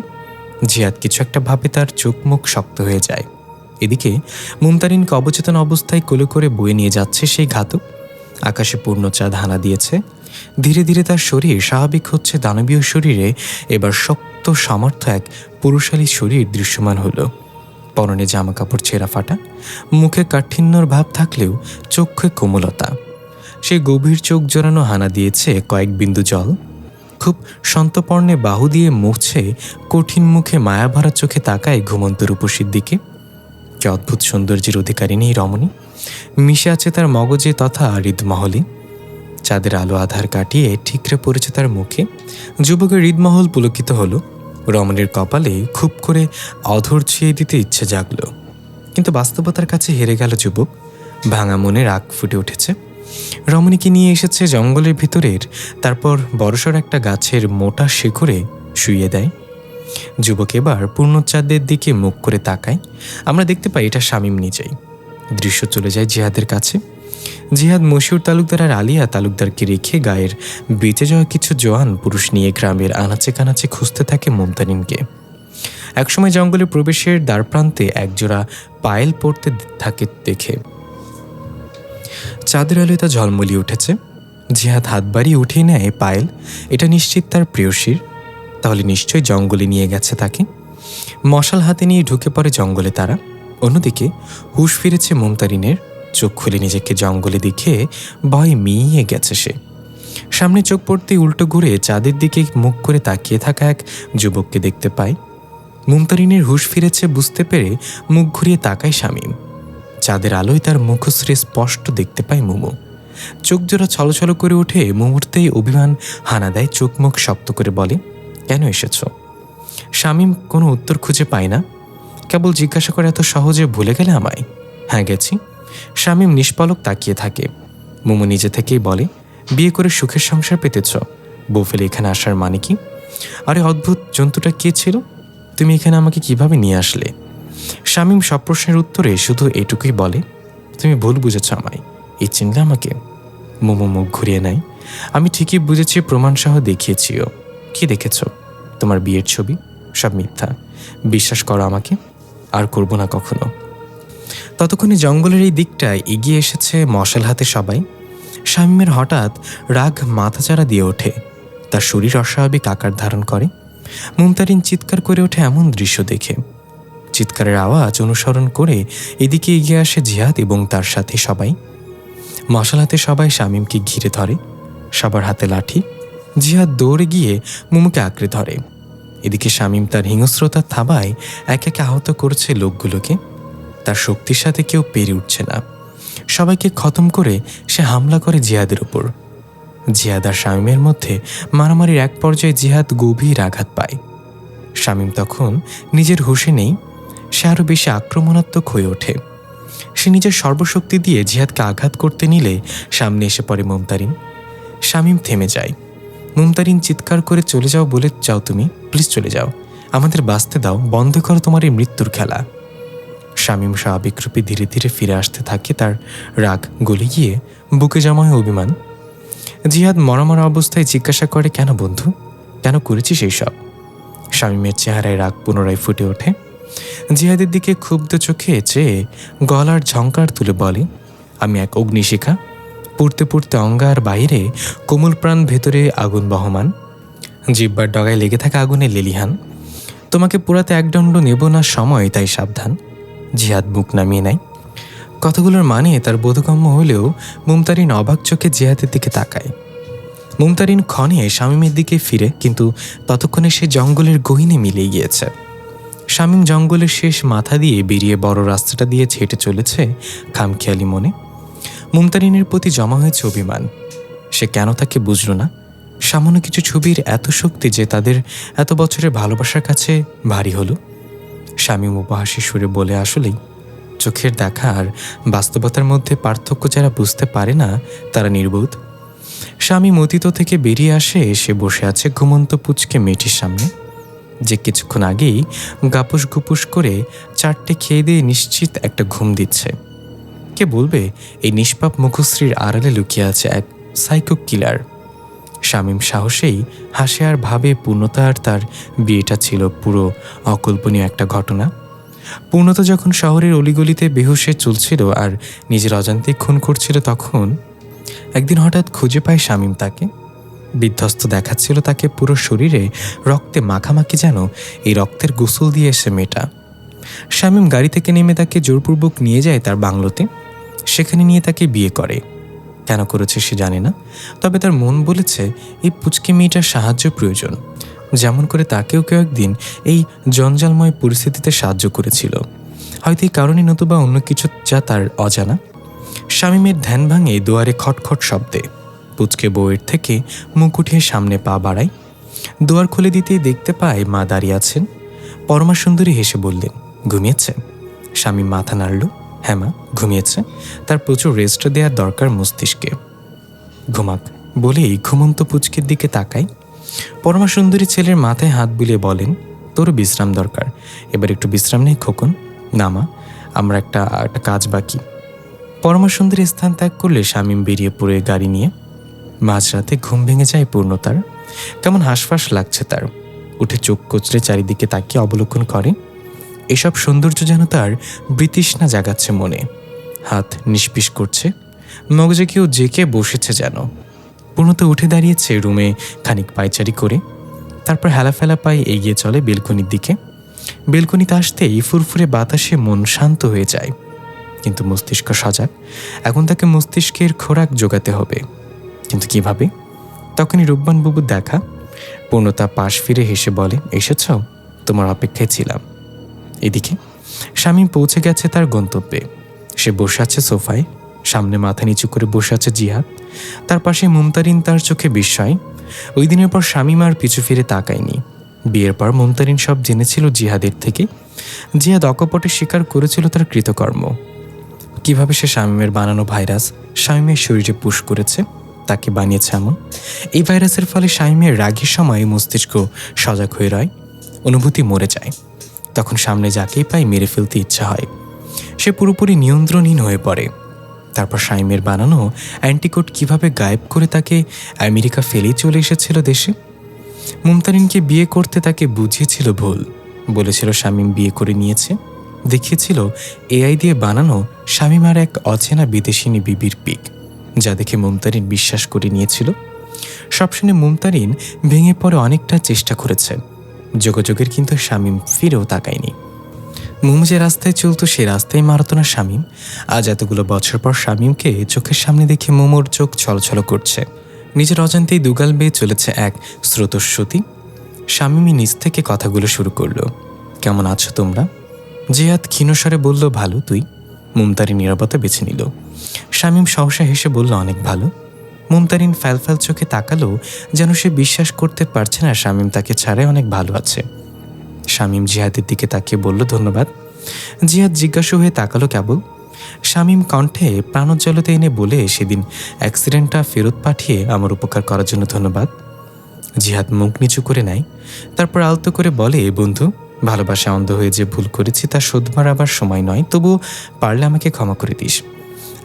জিহাদ কিছু একটা ভাবে তার চোখ মুখ শক্ত হয়ে যায়। এদিকে মুমতারিনকে অবচেতন অবস্থায় কোলে করে বয়ে নিয়ে যাচ্ছে সেই ঘাতক। আকাশে পূর্ণচাঁদ হানা দিয়েছে। ধীরে ধীরে তার শরীর স্বাভাবিক হচ্ছে। দানবীয় শরীরে এবার শক্ত সামর্থ্য এক পুরুষালী শরীর দৃশ্যমান হলো। পরনে জামা কাপড় ছেঁড়া ফাটা, মুখে কাঠিন্যর ভাব থাকলেও চোখে কোমলতা। সে গভীর চোখ জোড়ানো হানা দিয়েছে কয়েক বিন্দু জল। খুব সন্তপর্ণে বাহু দিয়ে মুছছে, কঠিন মুখে মায়াভরা চোখে তাকায় ঘুমন্ত রূপসীর দিকে। কে অদ্ভুত সৌন্দর্যের অধিকারিণী রমণী, মিশে আছে তার মগজে তথা হৃদমহলে। চাঁদের আলো আধার কাটিয়ে ঠিকরে পড়েছে তার মুখে। যুবকের হৃদমহল পুলকিত হলো। রমণীর কপালে খুব করে অধর ছুঁয়ে দিতে ইচ্ছে জাগল, কিন্তু বাস্তবতার কাছে হেরে গেল যুবক। ভাঙা মনে রাগ ফুটে উঠেছে। রমণীকে নিয়ে এসেছে জঙ্গলের ভিতরের, তারপর বড়সড় একটা গাছের মোটা শিকড়ে শুইয়ে দেয়। যুবক এবার পূর্ণচাঁদের দিকে মুখ করে তাকায়। আমরা দেখতে পাই এটা শামীম নিজেই। দৃশ্য চলে যায় জিহাদের কাছে। জিহাদ মশিউর তালুকদার আর আলিয়া তালুকদারকে রেখে গায়ের বেঁচে যাওয়া কিছু জওয়ান পুরুষ নিয়ে গ্রামের আনাচে কানাচে খুঁজতে থাকে মুমতারিনকে। একসময় জঙ্গলে প্রবেশের দ্বারপ্রান্তে একজোড়া পায়েল পড়তে থাকে দেখে চাঁদের আলোয় তা ঝলমলিয়ে উঠেছে। জিহাদ হাত বাড়িয়ে উঠিয়ে নেয় পায়েল। এটা নিশ্চিত তার প্রেয়সীর। তাহলে নিশ্চয়ই জঙ্গলে নিয়ে গেছে তাকে। মশাল হাতে নিয়ে ঢুকে পড়ে জঙ্গলে তারা। অন্যদিকে হুঁশ ফিরেছে মুমতারিনের। চোখ খুলে নিজেকে জঙ্গলে দেখে ভয়ে মিইয়ে গেছে সে। সামনে চোখ পড়তেই উল্টো ঘুরে চাঁদের দিকে মুখ করে তাকিয়ে থাকা এক যুবককে দেখতে পায়। মুমতারিনের হুঁশ ফিরেছে বুঝতে পেরে মুখ ঘুরিয়ে তাকায় শামীম। চাঁদের আলোয় তার মুখশ্রী স্পষ্ট দেখতে পায় মুমু। চোখ জোড়া ছলছল করে ওঠে। মুহূর্তেই অভিমান হানা দেয়, চোখ মুখ শক্ত করে বলে, কেন এসেছ? শামীম কোনো উত্তর খুঁজে পায় না। কেবল জিজ্ঞাসা করে, এত সহজে ভুলে গেলে আমায়? হ্যাঁ, গেছি। শামীম নিষ্পলক তাকিয়ে থাকে। মুমু নিজে থেকেই বলে, বিয়ে করে সুখের সংসার পেতেছ, বউ ফেলে এখানে আসার মানে কি? আরে অদ্ভুত জন্তুটা কে ছিল? তুমি এখানে আমাকে কিভাবে নিয়ে আসলে? শামীম সব প্রশ্নের উত্তরে শুধু এটুকুই বলে, তুমি ভুল বুঝেছ আমায়। এই চিনলে আমাকে? মুমু মুখ ঘুরিয়ে নেয়। আমি ঠিকই বুঝেছি, প্রমাণসহ দেখিয়েছিও। কি দেখেছ? তোমার বিয়ের ছবি। সব মিথ্যা। বিশ্বাস করো আমাকে। আর করব না কখনো। ততক্ষণে জঙ্গলের এই দিকটায় এগিয়ে এসেছে মশাল হাতে সবাই। শামীমের হঠাৎ রাগ মাথাচাড়া দিয়ে ওঠে। তার শরীর অস্বাভাবিক আকার ধারণ করে। মুমতারিন চিৎকার করে ওঠে এমন দৃশ্য দেখে। চিৎকারের আওয়াজ অনুসরণ করে এদিকে এগিয়ে আসে জিহাদ এবং তার সাথে সবাই। মশাল হাতে সবাই শামীমকে ঘিরে ধরে। সবার হাতে লাঠি। জিহাদ দৌড়ে গিয়ে মুমুকে আঁকড়ে ধরে। এদিকে শামীম তার হিংস্রতার থাবায় এক একে আহত করছে লোকগুলোকে। তার শক্তির সাথে কেউ পেরে উঠছে না। সবাইকে খতম করে সে হামলা করে জিহাদের উপর। জিহাদ আর শামীমের মধ্যে মারামারির এক পর্যায়ে জিহাদ গভীর আঘাত পায়। শামীম তখন নিজের হুঁশে নেই। সে আরও বেশি আক্রমণাত্মক হয়ে ওঠে। সে নিজের সর্বশক্তি দিয়ে জিহাদকে আঘাত করতে নিলে সামনে এসে পড়ে মুমতারিন। শামীম থেমে যায়। মুমতারিন চিৎকার করে, চলে যাও বলে যাও তুমি, প্লিজ চলে যাও, আমাদের বাঁচতে দাও, বন্ধ করো তোমার এই মৃত্যুর খেলা। শামীম স্বাভাবিক রূপে ধীরে ধীরে ফিরে আসতে থাকে। তার রাগ গলে গিয়ে বুকে জমা হয় অভিমান। জিহাদ মরা অবস্থায় জিজ্ঞাসা করে, কেন বন্ধু, কেন করেছিস এই সব? শামীমের চেহারায় রাগ পুনরায় ফুটে ওঠে। জিহাদের দিকে ক্ষুব্ধ চোখে চেয়ে গলার ঝংকার তুলে বলে, আমি এক অগ্নিশিখা, পুড়তে পুড়তে অঙ্গার বাইরে, কোমল প্রাণ ভেতরে আগুন বহমান, জিব্বার ডগায় লেগে থাকা আগুনে লেলিহান। তোমাকে পোড়াতে একদণ্ড নেব না সময়, তাই সাবধান। জিহাদ মুখ নামিয়ে নেয়। কথাগুলোর মানে তার বোধগম্য হলেও মুমতারিন অবাক চোখে জিহাদের দিকে তাকায়। মুমতারিন ক্ষণে শামীমের দিকে ফিরে, কিন্তু ততক্ষণে সে জঙ্গলের গহীনে মিলিয়ে গিয়েছে। শামীম জঙ্গলের শেষ মাথা দিয়ে বেরিয়ে বড় রাস্তাটা দিয়ে হেঁটে চলেছে খামখেয়ালি মনে। মুমতারিনের প্রতি জমা হয়েছে অভিমান। সে কেন তাকে বুঝল না? সামান্য কিছু ছবির এত শক্তি যে তাদের এত বছরের ভালোবাসার কাছে ভারী হলো। শামীম উপহাসী সুরে বলে, আসলেই চোখের দেখা আর বাস্তবতার মধ্যে পার্থক্য যারা বুঝতে পারে না তারা নির্বোধ। শামীম অতীত থেকে বেরিয়ে আসে, এসে বসে আছে ঘুমন্ত পুচকে মেয়েটির সামনে, যে কিছুক্ষণ আগেই গাপুস গুপুস করে চারটে খেয়ে দিয়ে নিশ্চিত একটা ঘুম দিচ্ছে। কে বলবে এই নিষ্পাপ মুখশ্রীর আড়ালে লুকিয়ে আছে এক সাইকো কিলার? শামীম সাহসেই হাসে আর ভাবে, পূর্ণতার তার বিয়েটা ছিল পুরো অকল্পনীয় একটা ঘটনা। পূর্ণতা যখন শহরের অলিগলিতে বেহুশে চলছিল আর নিজের অজান্তে খুন করছিল, তখন একদিন হঠাৎ খুঁজে পায় শামীম তাকে। বিধ্বস্ত দেখাচ্ছিল তাকে, পুরো শরীরে রক্তে মাখামাখি, যেন এই রক্তের গোসল দিয়ে এসে মেয়েটা। শামীম গাড়ি থেকে নেমে তাকে জোরপূর্বক নিয়ে যায় তার বাংলোতে। সেখানে নিয়ে তাকে বিয়ে করে। কেন করেছে সে জানে না, তবে তার মন বলেছে এই পুচকে মেয়েটার সাহায্য প্রয়োজন, যেমন করে তাকেও কেউ একদিন এই জঞ্জালময় পরিস্থিতিতে সাহায্য করেছিল। হয়তো এই কারণে, নতুবা অন্য কিছু যা তার অজানা। শামীমের ধ্যান ভাঙে দুয়ারে খটখট শব্দে। পুচকে বউয়ের থেকে মুখ উঠিয়ে সামনে পা বাড়ায়। দুয়ার খুলে দিতেই দেখতে পায় মা দাঁড়িয়ে আছেন। পরমা সুন্দরী হেসে বললেন, ঘুমিয়েছে? শামীম মাথা নাড়ল। হ্যাঁ মা, ঘুমিয়েছে। তার প্রচুর রেস্ট দেওয়ার দরকার মস্তিষ্কে। ঘুমাক বলেই ঘুমন্ত পুচকের দিকে তাকায়। পরমা সুন্দরী ছেলের মাথায় হাত বুলিয়ে বলেন, তোরও বিশ্রাম দরকার, এবার একটু বিশ্রাম নেই খোকন। না মা, আমরা একটা কাজ বাকি। পরমা সুন্দরী স্থান ত্যাগ করলে শামীম বেরিয়ে পড়ে গাড়ি নিয়ে। মাঝরাতে ঘুম ভেঙে যায় পূর্ণতার। কেমন হাঁসফাঁস লাগছে তার। উঠে চোখ কচলে চারিদিকে তাকিয়ে অবলোকন করে। এসব সৌন্দর্য যেন তার বৃতৃষ্ণা জাগাচ্ছে মনে। হাত নিষ্পিস করছে, মগজে কেউ জেকে বসেছে যেন। পূর্ণতা উঠে দাঁড়িয়েছে রুমে খানিক পায়চারি করে। তারপর হেলাফেলা পায়ে এগিয়ে চলে বেলকনির দিকে। বেলকনিতে আসতেই ফুরফুরে বাতাসে মন শান্ত হয়ে যায়। কিন্তু মস্তিষ্ক সজাগ। এখন তাকে মস্তিষ্কের খোরাক জোগাতে হবে, কিন্তু কিভাবে? তখনই রূপবান বাবুর দেখা। পূর্ণতা পাশ ফিরে হেসে বলে, এসেছ? তোমার অপেক্ষায় ছিলাম। এদিকে শামীম পৌঁছে গেছে তার গন্তব্যে। সে বসে আছে সোফায়, সামনে মাথা নিচু করে বসে আছে জিহাদ। তার পাশে মুমতারিন, তার চোখে বিস্ময়। ওই দিনের পর শামীম আর পিছু ফিরে তাকায়নি। বিয়ের পর মুমতারিন সব জেনেছিল জিহাদের থেকে। জিহাদ অকপটে স্বীকার করেছিল তার কৃতকর্ম। কিভাবে সে শামীমের বানানো ভাইরাস শামীমের শরীরে পুশ করেছে, তাকে বানিয়েছে এমন। এই ভাইরাসের ফলে শামীমের রাগের সময় মস্তিষ্ক সজাগ হয়ে রয়, অনুভূতি মরে যায়। তখন সামনে যাকেই পাই মেরে ফেলতে ইচ্ছা হয়। সে পুরোপুরি নিয়ন্ত্রণহীন হয়ে পড়ে। তারপর শামীমের বানানো অ্যান্টিকোড কিভাবে গায়েব করে তাকে আমেরিকা ফেলেই চলে এসেছিল দেশে। মুমতারিনকে বিয়ে করতে তাকে বুঝিয়েছিল ভুল। বলেছিল শামীম বিয়ে করে নিয়েছে। দেখিয়েছিল এআই দিয়ে বানানো শামীম আর এক অচেনা বিদেশিনী বিবির পিক, যা দেখে মুমতারিন বিশ্বাস করে নিয়েছিল। সব শুনে মুমতারিন ভেঙে পড়ে, অনেকটা চেষ্টা করেছে যোগাযোগের, কিন্তু শামীম ফিরেও তাকায়নি। মুম যে রাস্তায় চলতো সে রাস্তায় মারত না শামীম। আজ এতগুলো বছর পর শামীমকে চোখের সামনে দেখে মোমোর চোখ ছলছল করছে। নিজের অজান্তেই দুগাল বেয়ে চলেছে এক স্রোতস্বতী। শামীমই নিজ থেকে কথাগুলো শুরু করলো, কেমন আছো তোমরা? জিহাদ ক্ষীণস্বরে বলল, ভালো, তুই? মুমতারিন নীরবতা বেছে নিল। শামীম সহসা হেসে বলল, অনেক ভালো। মুমতারিন ফ্যালফ্যাল চোখে তাকালো, যেন সে বিশ্বাস করতে পারছে না শামীম তাকে ছাড়াই অনেক ভালো আছে। শামীম জিহাদের দিকে তাকিয়ে বলল, ধন্যবাদ। জিহাদ জিজ্ঞাসা হয়ে তাকালো কেবল। শামীম কণ্ঠে প্রাণোজ্জ্বলতা এনে বলে, সেদিন অ্যাক্সিডেন্টটা ফেরত পাঠিয়ে আমার উপকার করার জন্য ধন্যবাদ। জিহাদ মুখ নিচু করে নেয়, তারপর আলতো করে বলে, বন্ধু, ভালোবাসা অন্ধ হয়ে যে ভুল করেছি তা শোধবার আবার সময় নয়, তবুও পারলে আমাকে ক্ষমা করে দিস।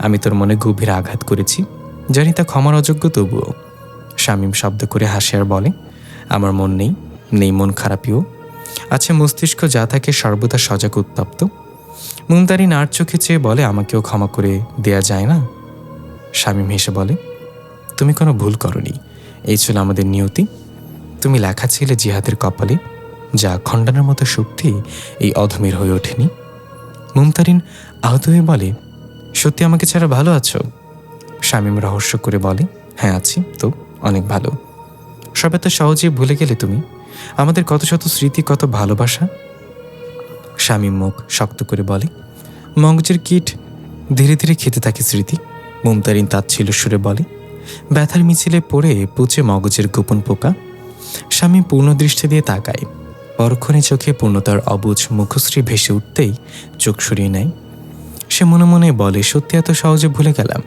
আমি তোর মনে গভীর আঘাত করেছি, জানি তা ক্ষমার অযোগ্য, তবুও। শামীম শব্দ করে হাসে আর বলে, আমার মন নেই মন খারাপিও, আছে মস্তিষ্ক যা থাকে সর্বদা সজাগ উত্তপ্ত। মুমতারিন আর চোখে চেয়ে বলে, আমাকেও ক্ষমা করে দেয়া যায় না? শামীম হেসে বলে, তুমি কোনো ভুল করনি, এই ছিল আমাদের নিয়তি। তুমি লেখা ছিলে জিহাদের কপালে, যা খণ্ডানোর মতো শক্তি এই অধমের হয়ে ওঠেনি। মুমতারিন আহত হয়ে বলে, সত্যি আমাকে ছাড়া ভালো আছো? শামীম রহস্য করে বলে, হ্যাঁ আছি তো, অনেক ভালো। সব এত সহজে ভুলে গেলে তুমি? আমাদের কত শত স্মৃতি, কত ভালোবাসা। শামীম মুখ শক্ত করে বলে, মগজের কিট ধীরে ধীরে খেতে থাকে স্মৃতি। মুমতারিন তাচ্ছিল সুরে বলে, ব্যথার মিছিলে পড়ে পচে মগজের গোপন পোকা। শামীম পূর্ণ দৃষ্টি দিয়ে তাকায়। পরক্ষণে চোখে পূর্ণতার অবুঝ মুখশ্রী ভেসে উঠতেই চোখ সরিয়ে নেয়। সে মনে মনে বলে, সত্যি এত সহজে ভুলে গেলাম?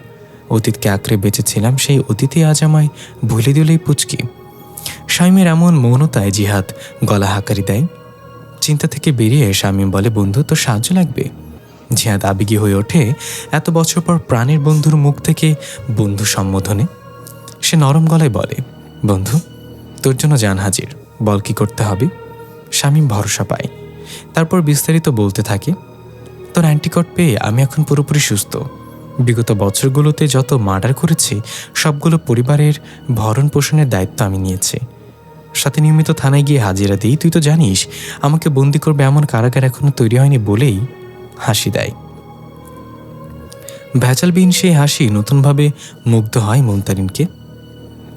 অতীতকে আঁকড়ে বেঁচেছিলাম, সেই অতীতে আজ আমায় ভুলে দিলেই পুচকি। শামীমের এমন মৌনতায় জিহাদ গলা হাঁকারি দেয়। চিন্তা থেকে বেরিয়ে শামীম বলে, বন্ধু, তোর সাহায্য লাগবে? জিহাদ আবেগী হয়ে ওঠে এত বছর পর প্রাণের বন্ধুর মুখ থেকে বন্ধু সম্বোধনে। সে নরম গলায় বলে, বন্ধু, তোর জন্য জান হাজির, বল কি করতে হবে। শামীম ভরসা পায়। তারপর বিস্তারিত বলতে থাকে, তোর অ্যান্টিকট পেয়ে আমি এখন পুরোপুরি সুস্থ। বিগত বছরগুলোতে যত মার্ডার করেছি সবগুলো পরিবারের ভরণ পোষণের দায়িত্ব আমি নিয়েছি। সাথে নিয়মিত থানায় গিয়ে হাজিরা দিই। তুই তো জানিস আমাকে বন্দি করবে এমন কারাগার এখনো তৈরি হয়নি বলেই হাসি দেয়। ভেজালবিহীন সেই হাসি নতুনভাবে মুগ্ধ হয় মুমতারিনকে।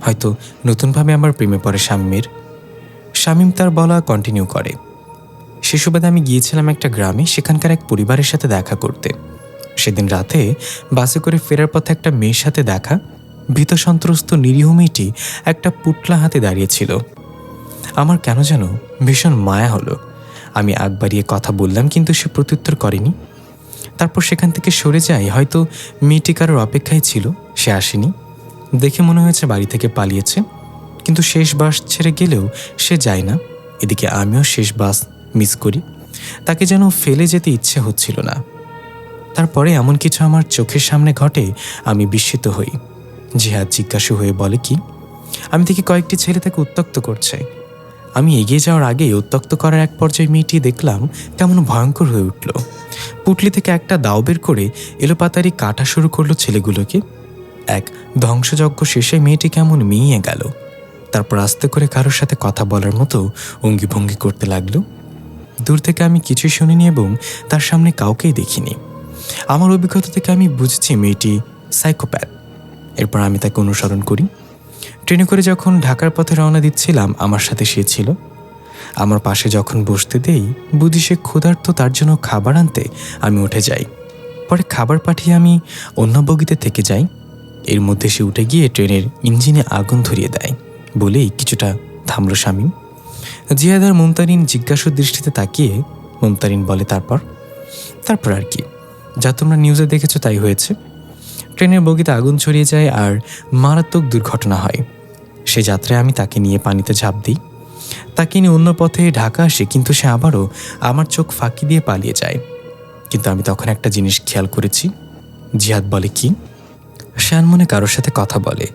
হয়তো নতুনভাবে আমার প্রেমে পড়ে শামীমের। শামীম তার বলা কন্টিনিউ করে। সে সুবাদে আমি গিয়েছিলাম একটা গ্রামে, সেখানকার এক পরিবারের সাথে দেখা করতে। সেদিন রাতে বাসে করে ফেরার পথে একটা মেয়ের সাথে দেখা। ভীত সন্ত্রস্ত নিরীহ মেয়েটি একটা পুটলা হাতে দাঁড়িয়েছিল। আমার কেন যেন ভীষণ মায়া হলো। আমি আগ বাড়িয়ে কথা বললাম, কিন্তু সে প্রত্যুত্তর করেনি। তারপর সেখান থেকে সরে যাই। হয়তো মেয়েটি কারোর অপেক্ষায় ছিল, সে আসেনি। দেখে মনে হয়েছে বাড়ি থেকে পালিয়েছে, কিন্তু শেষ বাস ছেড়ে গেলেও সে যায় না। এদিকে আমিও শেষ বাস মিস করি। তাকে যেন ফেলে যেতে ইচ্ছে হচ্ছিল না। তারপরে এমন কিছু আমার চোখের সামনে ঘটে, আমি বিস্মিত হই। জিহাদ জিজ্ঞাসু হয়ে বলে, কি? আমি দেখি কয়েকটি ছেলে তাকে উত্ত্যক্ত করছে। আমি এগিয়ে যাওয়ার আগেই উত্ত্যক্ত করার এক পর্যায়ে মেয়েটি দেখলাম কেমন ভয়ঙ্কর হয়ে উঠল। পুটলি থেকে একটা দাও বের করে এলোপাতারি কাটা শুরু করলো ছেলেগুলোকে। এক ধ্বংসযজ্ঞ শেষে মেয়েটি কেমন মিইয়ে গেল। তারপর আস্তে করে কারোর সাথে কথা বলার মতো অঙ্গিভঙ্গি করতে লাগলো। দূর থেকে আমি কিছুই শুনিনি এবং তার সামনে কাউকেই দেখিনি। আমার অভিজ্ঞতা থেকে আমি বুঝছি মেয়েটি সাইকোপ্যাথ। এরপর আমি তাকে অনুসরণ করি। ট্রেনে করে যখন ঢাকার পথে রওনা দিচ্ছিলাম, আমার সাথে সে ছিল। আমার পাশে যখন বসতে দেই, বুঝি সে ক্ষুধার্ত, তার জন্য খাবার আনতে আমি উঠে যাই। পরে খাবার পাঠিয়ে আমি অন্য বগিতে থেকে যাই। এর মধ্যে সে উঠে গিয়ে ট্রেনের ইঞ্জিনে আগুন ধরিয়ে দেয় বলেই কিছুটা থামল শামীম। জিহাদ আর মুমতারিন জিজ্ঞাসু দৃষ্টিতে তাকিয়ে মুমতারিন বলে, তারপর আর কি? যা তোমরা নিউজে দেখেছো তাই হয়েছে। ট্রেনের বগিতে আগুন ছড়িয়ে যায় আর মারাত্মক দুর্ঘটনা হয়। সে যাত্রায় আমি তাকে নিয়ে পানিতে ঝাঁপ দিই। তাকে নিয়ে অন্য পথে ঢাকা আসে, কিন্তু সে আবারও আমার চোখ ফাঁকি দিয়ে পালিয়ে যায়। কিন্তু আমি তখন একটা জিনিস খেয়াল করেছি। জিহাদ বলে, কি? সে আনমনে কারোর সাথে কথা বলে,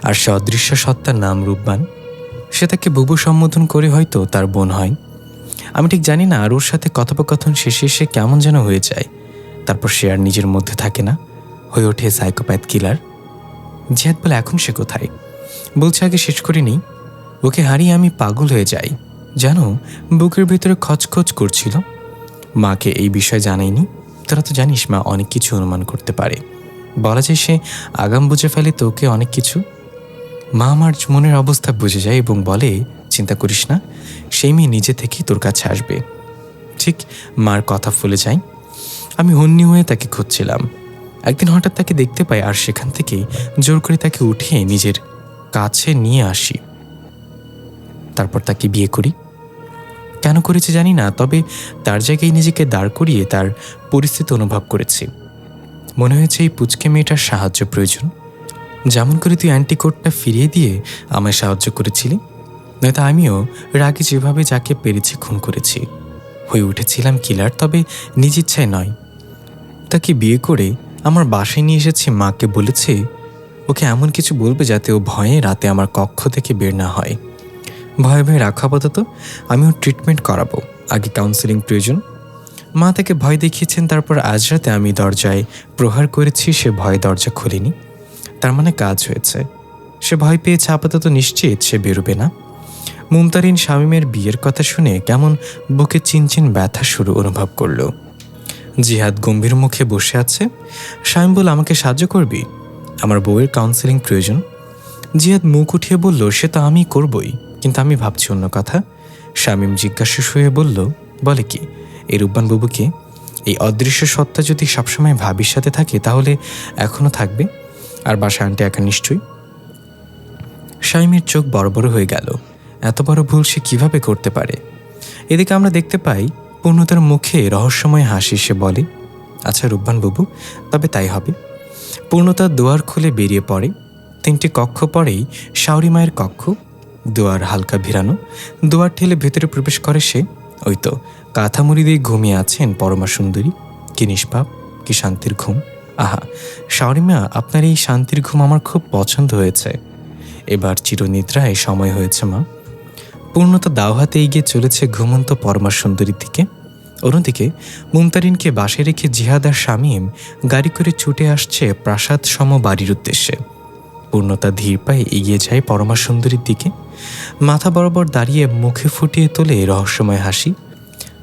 আর সে অদৃশ্য সত্তার নাম রূপবান। সে তাকে বুবু সম্বোধন করে, হয়তো তার বোন হয়। আমি ঠিক জানি না। আর ওর সাথে কথোপকথন শেষে সে কেমন যেন হয়ে যায়। তারপর সে আর নিজের মধ্যে থাকে না, হয়ে ওঠে সাইকোপ্যাথ কিলার। জিহাদ বলে, এখন সে কোথায়? বলছে, আগে শেষ করে নেই। ওকে হারিয়ে আমি পাগল হয়ে যাই। জানো, বুকের ভিতরে খচখচ করছিল। মাকে এই বিষয়ে জানাইনি। তোরা তো জানিস মা অনেক কিছু অনুমান করতে পারে। বলা যায় সে আগাম বুঝে ফেলে তোকে অনেক কিছু। মা আমার মনের অবস্থা বুঝে যায় এবং বলে, চিন্তা করিস না, সেই মেয়ে নিজে থেকেই তোর কাছে আসবে। ঠিক মার কথা ফুলে যায়। আমি হন্যি হয়ে তাকে খুঁজছিলাম। একদিন হঠাৎ তাকে দেখতে পাই, আর সেখান থেকে জোর করে তাকে উঠিয়ে নিজের কাছে নিয়ে আসি। তারপর তাকে বিয়ে করি। কেন করেছে জানি না, তবে তার জায়গায় নিজেকে দাঁড় করিয়ে তার পরিস্থিতি অনুভব করেছি। মনে হয়েছে এই পুচকে মেয়েটার সাহায্য প্রয়োজন। যেমন করে তুই অ্যান্টিকোডটা ফিরিয়ে দিয়ে আমায় সাহায্য করেছিলি, নয়তো আমিও রাগে যেভাবে যাকে পেরেছি খুন করেছি। হয়ে উঠেছিলাম কিলার, তবে নিজ ইচ্ছায় নয়। তাকে বিয়ে করে আমার বাসায় নিয়ে এসেছি। মাকে বলেছে ওকে এমন কিছু বলবে যাতে ও ভয়ে রাতে আমার কক্ষ থেকে বের না হয়। ভয়ে ভয়ে রাখা আপাতত। আমিও ট্রিটমেন্ট করাবো, আগে কাউন্সেলিং প্রয়োজন। মা তাকে ভয় দেখিয়েছেন। তারপর আজ রাতে আমি দরজায় প্রহার করেছি, সে ভয়ে দরজা খুলেনি। তার মানে কাজ হয়েছে। সে ভয় পেয়েছে, আপাতত নিশ্চিত সে বেরোবে না। মুমতারিন শামীমের বিয়ের কথা শুনে কেমন বুকে চিনচিন ব্যথা শুরু অনুভব করল। জিহাদ গম্ভীর মুখে বসে আছে। শামীম বলল, আমাকে সাহায্য করবি? আমার বউয়ের কাউন্সেলিং প্রয়োজন। জিহাদ মুখ উঠিয়ে বলল, সে তো আমি করবই, কিন্তু আমি ভাবছি অন্য কথা। শামীম জিজ্ঞাসু হয়ে বলল, বলে কি? এই রূপবান বাবুকে, এই অদৃশ্য সত্তা যদি সবসময় ভাবির সাথে থাকে, তাহলে এখনও থাকবে। আর বাসা আনতে একা নিশ্চয়ই। শামীমের চোখ বড় বড় হয়ে গেল। এত বড় ভুল সে কিভাবে করতে পারে? এদিকে আমরা দেখতে পাই পূর্ণতার মুখে রহস্যময় হাসি। সে বলে, আচ্ছা রূপবান বাবু, তবে তাই হবে। পূর্ণতার দুয়ার খুলে বেরিয়ে পড়ে। 3টি কক্ষ পরেই শাওরি মায়ের কক্ষ। দুয়ার হালকা ভিড়ানো। দুয়ার ঠেলে ভেতরে প্রবেশ করে সে। ওই তো কাঁথামুড়ি দিয়ে ঘুমিয়ে আছেন পরমা সুন্দরী। কি নিষ্পাপ, কি শান্তির ঘুম। আহা শাওরি মা, আপনার এই শান্তির ঘুম আমার খুব পছন্দ হয়েছে। এবার চিরনিদ্রায় সময় হয়েছে মা। পূর্ণতা দাও হাতে এগিয়ে চলেছে ঘুমন্ত পরমা সুন্দরীর দিকে। অন্যদিকে মুমতারিনকে বাসায় রেখে জিহাদ আর শামীম গাড়ি করে ছুটে আসছে প্রাসাদ সম বাড়ির উদ্দেশ্যে। পূর্ণতা ধীর পায়ে এগিয়ে যায় পরমা সুন্দরীর দিকে, মাথা বরাবর দাঁড়িয়ে মুখে ফুটিয়ে তোলে রহস্যময় হাসি,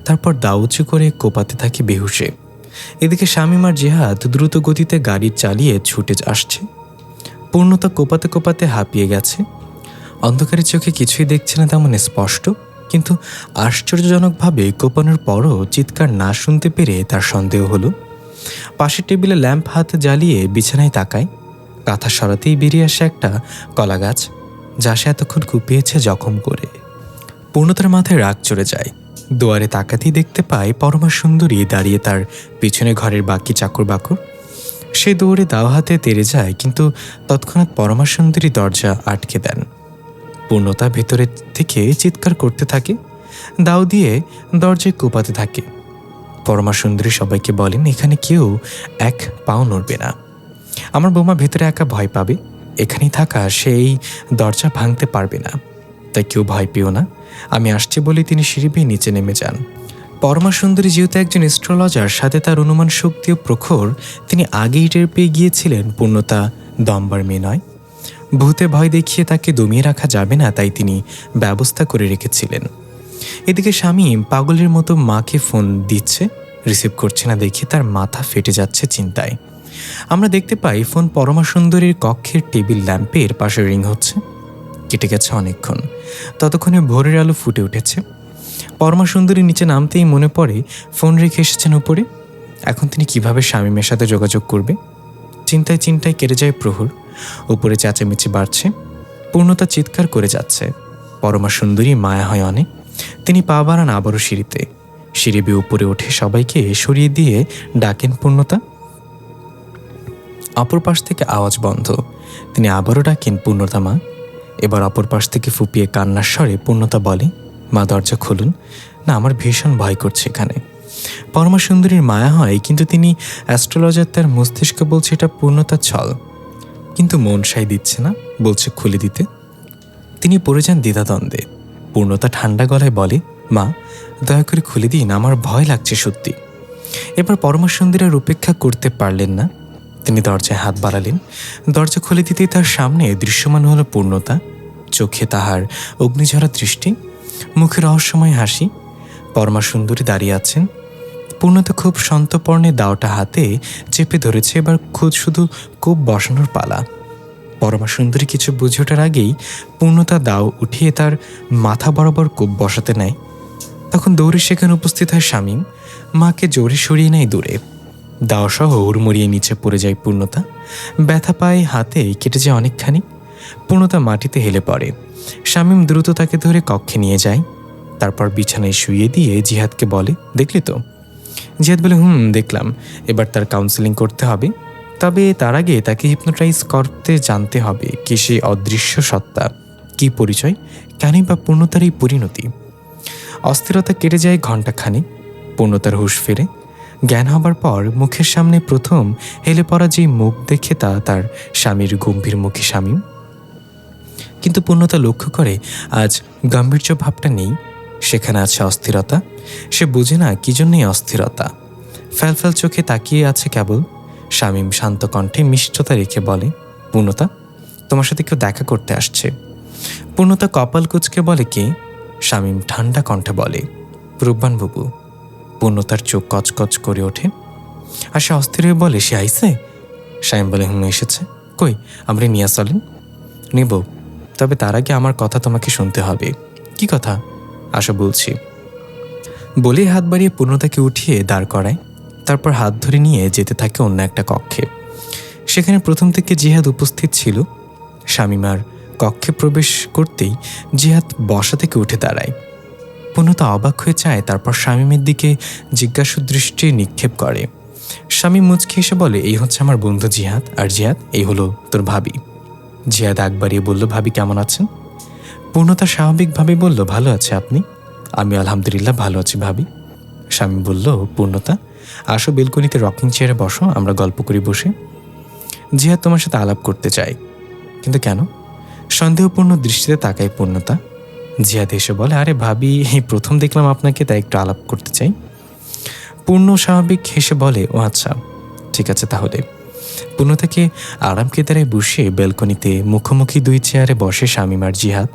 তারপর দাউচু করে কোপাতে থাকে বেহুশে। এদিকে শামীম আর জিহাদ দ্রুত গতিতে গাড়ি চালিয়ে ছুটে আসছে। পূর্ণতা কোপাতে কোপাতে হাঁপিয়ে গেছে, অন্ধকারের চোখে কিছুই দেখছে না তেমন স্পষ্ট, কিন্তু আশ্চর্যজনকভাবে কোপানোর পরও চিৎকার না শুনতে পেরে তার সন্দেহ হলো। পাশের টেবিলে ল্যাম্প হাতে জ্বালিয়ে বিছানায় তাকায়, কাঁথা সরাতেই বেরিয়ে আসে একটা কলা গাছ, যা সে এতক্ষণ কুপিয়েছে জখম করে। পূর্ণতার মাথায় রাগ চড়ে যায়। দুয়ারে তাকাতেই দেখতে পায় পরমা সুন্দরী দাঁড়িয়ে তার পিছনে ঘরের বাকি চাকর বাকর। সে দৌড়ে দাও হাতে তেড়ে যায়, কিন্তু তৎক্ষণাৎ পরমা সুন্দরী দরজা আটকে দেন। পূর্ণতা ভেতরে থেকে চিৎকার করতে থাকে, দাও দিয়ে দরজায় কোপাতে থাকে। পরমা সুন্দরী সবাইকে বলেন, এখানে কেউ এক পাও নড়বে না। আমার বৌমা ভেতরে একা ভয় পাবে, এখানেই থাকা সেই দরজা ভাঙতে পারবে না, তাই কেউ ভয় পেও না। আমি আসছি বলে তিনি সিঁড়ি বেয়ে নিচে নেমে যান। পরমা সুন্দরী যেহেতু একজন অ্যাস্ট্রোলজার, সাথে তার অনুমান শক্তিও প্রখর, তিনি আগেই টের পেয়ে গিয়েছিলেন পূর্ণতা দম্বার মেয়ে নয়। ভূতে ভয় দেখিয়ে তাকে দমিয়ে রাখা যাবে না, তাই তিনি ব্যবস্থা করে রেখেছিলেন। এদিকে শামীম পাগলের মতো মাকে ফোন দিচ্ছে, রিসিভ করছে না দেখে তার মাথা ফেটে যাচ্ছে চিন্তায়। আমরা দেখতে পাই ফোন পরমা সুন্দরীর কক্ষের টেবিল ল্যাম্পের পাশে রিং হচ্ছে। কেটে গেছে অনেকক্ষণ, ততক্ষণে ভোরের আলো ফুটে উঠেছে। পরমা সুন্দরী নিচে নামতেই মনে পড়ে ফোন রেখে এসেছেন উপরে। এখন তিনি কিভাবে শামীমের সাথে যোগাযোগ করবে? চিন্তায় চিন্তায় কেটে যায় প্রহর। উপরে চেঁচামেচি বাড়ছে, পূর্ণতা চিৎকার করে যাচ্ছে। পরমা সুন্দরী মায়া হয় অনেক, তিনি পা বাড়ান আবারও সিঁড়িতে। সিঁড়ি বেয়ে উপরে উঠে সবাইকে সরিয়ে দিয়ে ডাকেন, পূর্ণতা। অপর পাশ থেকে আওয়াজ বন্ধ। তিনি আবারও ডাকেন, পূর্ণতা মা। এবার অপর পাশ থেকে ফুপিয়ে কান্নার স্বরে পূর্ণতা বলে, মা দরজা খুলুন না, আমার ভীষণ ভয় করছে এখানে। পরমা সুন্দরীর মায়া হয়, কিন্তু তিনি অ্যাস্ট্রোলজার, তার মস্তিষ্ক বলছে এটা পূর্ণতার ছল, কিন্তু মন সাই দিচ্ছে না, বলছে খুলে দিতে। তিনি পড়ে যান দ্বিধাদ্বন্দ্বে। পূর্ণতা ঠান্ডা গলায় বলে, মা দয়া করে খুলে দিন, আমার ভয় লাগছে সত্যি। এবার পরমা সুন্দরী আর উপেক্ষা করতে পারলেন না, তিনি দরজায় হাত বাড়ালেন। দরজা খুলে দিতেই তার সামনে দৃশ্যমান হলো পূর্ণতা, চোখে তাহার অগ্নিঝরা দৃষ্টি, মুখে রহস্যময় হাসি। পরমা সুন্দরী দাঁড়িয়ে আছেন। পূর্ণতা খুব সন্তপর্ণে দাওটা হাতে চেপে ধরেছে, এবার খুদ শুধু কোপ বসানোর পালা। পরমা সুন্দরী কিছু বুঝে ওঠার আগেই পূর্ণতা দাও উঠিয়ে তার মাথা বরাবর কোপ বসাতে নেয়। তখন দৌড়ে সেখানে উপস্থিত হয় শামীম, মাকে জোরে সরিয়ে নেয় দূরে। দাও সহ হুড়মুড়িয়ে নিচে পড়ে যায় পূর্ণতা। ব্যথা পায়ে হাতে কেটে যায় অনেকখানি। পূর্ণতা মাটিতে হেলে পড়ে। শামীম দ্রুত তাকে ধরে কক্ষে নিয়ে যায়, তারপর বিছানায় শুইয়ে দিয়ে জিহাদকে বলে, দেখলি তো? জিহাদ বলে, দেখলাম। এবার তার কাউন্সেলিং করতে হবে, তবে তার আগে তাকে হিপনোটাইজ করতে জানতে হবে কি সেই অদৃশ্য সত্তা, কি পরিচয়, কেনই বা পূর্ণতার এই পরিণতি। অস্থিরতা কেটে যায় ঘণ্টাখানেক। পূর্ণতার হুঁশ ফেরে। জ্ঞান হবার পর মুখের সামনে প্রথম হেলে পড়া যে মুখ দেখে তা তার স্বামীর গম্ভীর মুখী শামীম। কিন্তু পূর্ণতা লক্ষ্য করে আজ গাম্ভীর্য ভাবটা নেই, সেখানে আছে অস্থিরতা। সে বুঝে না কি জন্যই অস্থিরতা। ফ্যালফ্যাল চোখে তাকিয়ে আছে কেবল। শামীম শান্ত কণ্ঠে মিষ্টতা রেখে বলে, পূর্ণতা তোমার সাথে কেউ দেখা করতে আসছে। পূর্ণতা কপাল কুঁচকে বলে, কে? শামীম ঠান্ডা কণ্ঠে বলে, রূপবান বাবু। পূর্ণতার চোখ কচকচ করে ওঠে আর সে অস্থির হয়ে বলে, সে আইছে? শামীম বলে, এসেছে। কই, আমরা নিয়ে চলেন। নিব, তবে তার আগে আমার কথা তোমাকে শুনতে হবে। কি কথা? আসো বলছি। বলে হাত বাড়িয়ে পূর্ণতাকে উঠিয়ে দাঁড় করায়, তারপর হাত ধরে নিয়ে যেতে থাকে অন্য একটা কক্ষে। সেখানে প্রথম থেকে জিহাদ উপস্থিত ছিল। শামীমার কক্ষে প্রবেশ করতেই জিহাদ বসা থেকে উঠে দাঁড়ায়। পূর্ণতা অবাক হয়ে চায়, তারপর শামীমের দিকে জিজ্ঞাসু দৃষ্টি নিক্ষেপ করে। শামীম মুচকি এসে বলে, এই হচ্ছে আমার বন্ধু জিহাদ, আর জিহাদ এই হলো তোর ভাবি। জিহাদ আগ বাড়িয়ে বলল, ভাবি কেমন আছেন? পূর্ণতা স্বাভাবিকভাবে বলল, ভালো আছে, আপনি? আমি আলহামদুলিল্লাহ ভালো আছি ভাবি। শামীম বলল, পূর্ণতা আসো, বেলকনিতে রকিং চেয়ারে বসো, আমরা গল্প করি বসে। জিহাদ তোমার সাথে আলাপ করতে চাই। কিন্তু কেন? সন্দেহপূর্ণ দৃষ্টিতে তাকায় পূর্ণতা। জিহাদ এসে বলে, আরে ভাবি, এই প্রথম দেখলাম আপনাকে, তাই একটু আলাপ করতে চাই। পূর্ণ স্বাভাবিক হেসে বলে, ও আচ্ছা, ঠিক আছে তাহলে। পূর্ণতাকে আরাম কেদারায় বসে ব্যালকনিতে মুখোমুখি 2 চেয়ারে বসে শামীম আর জিহাদ।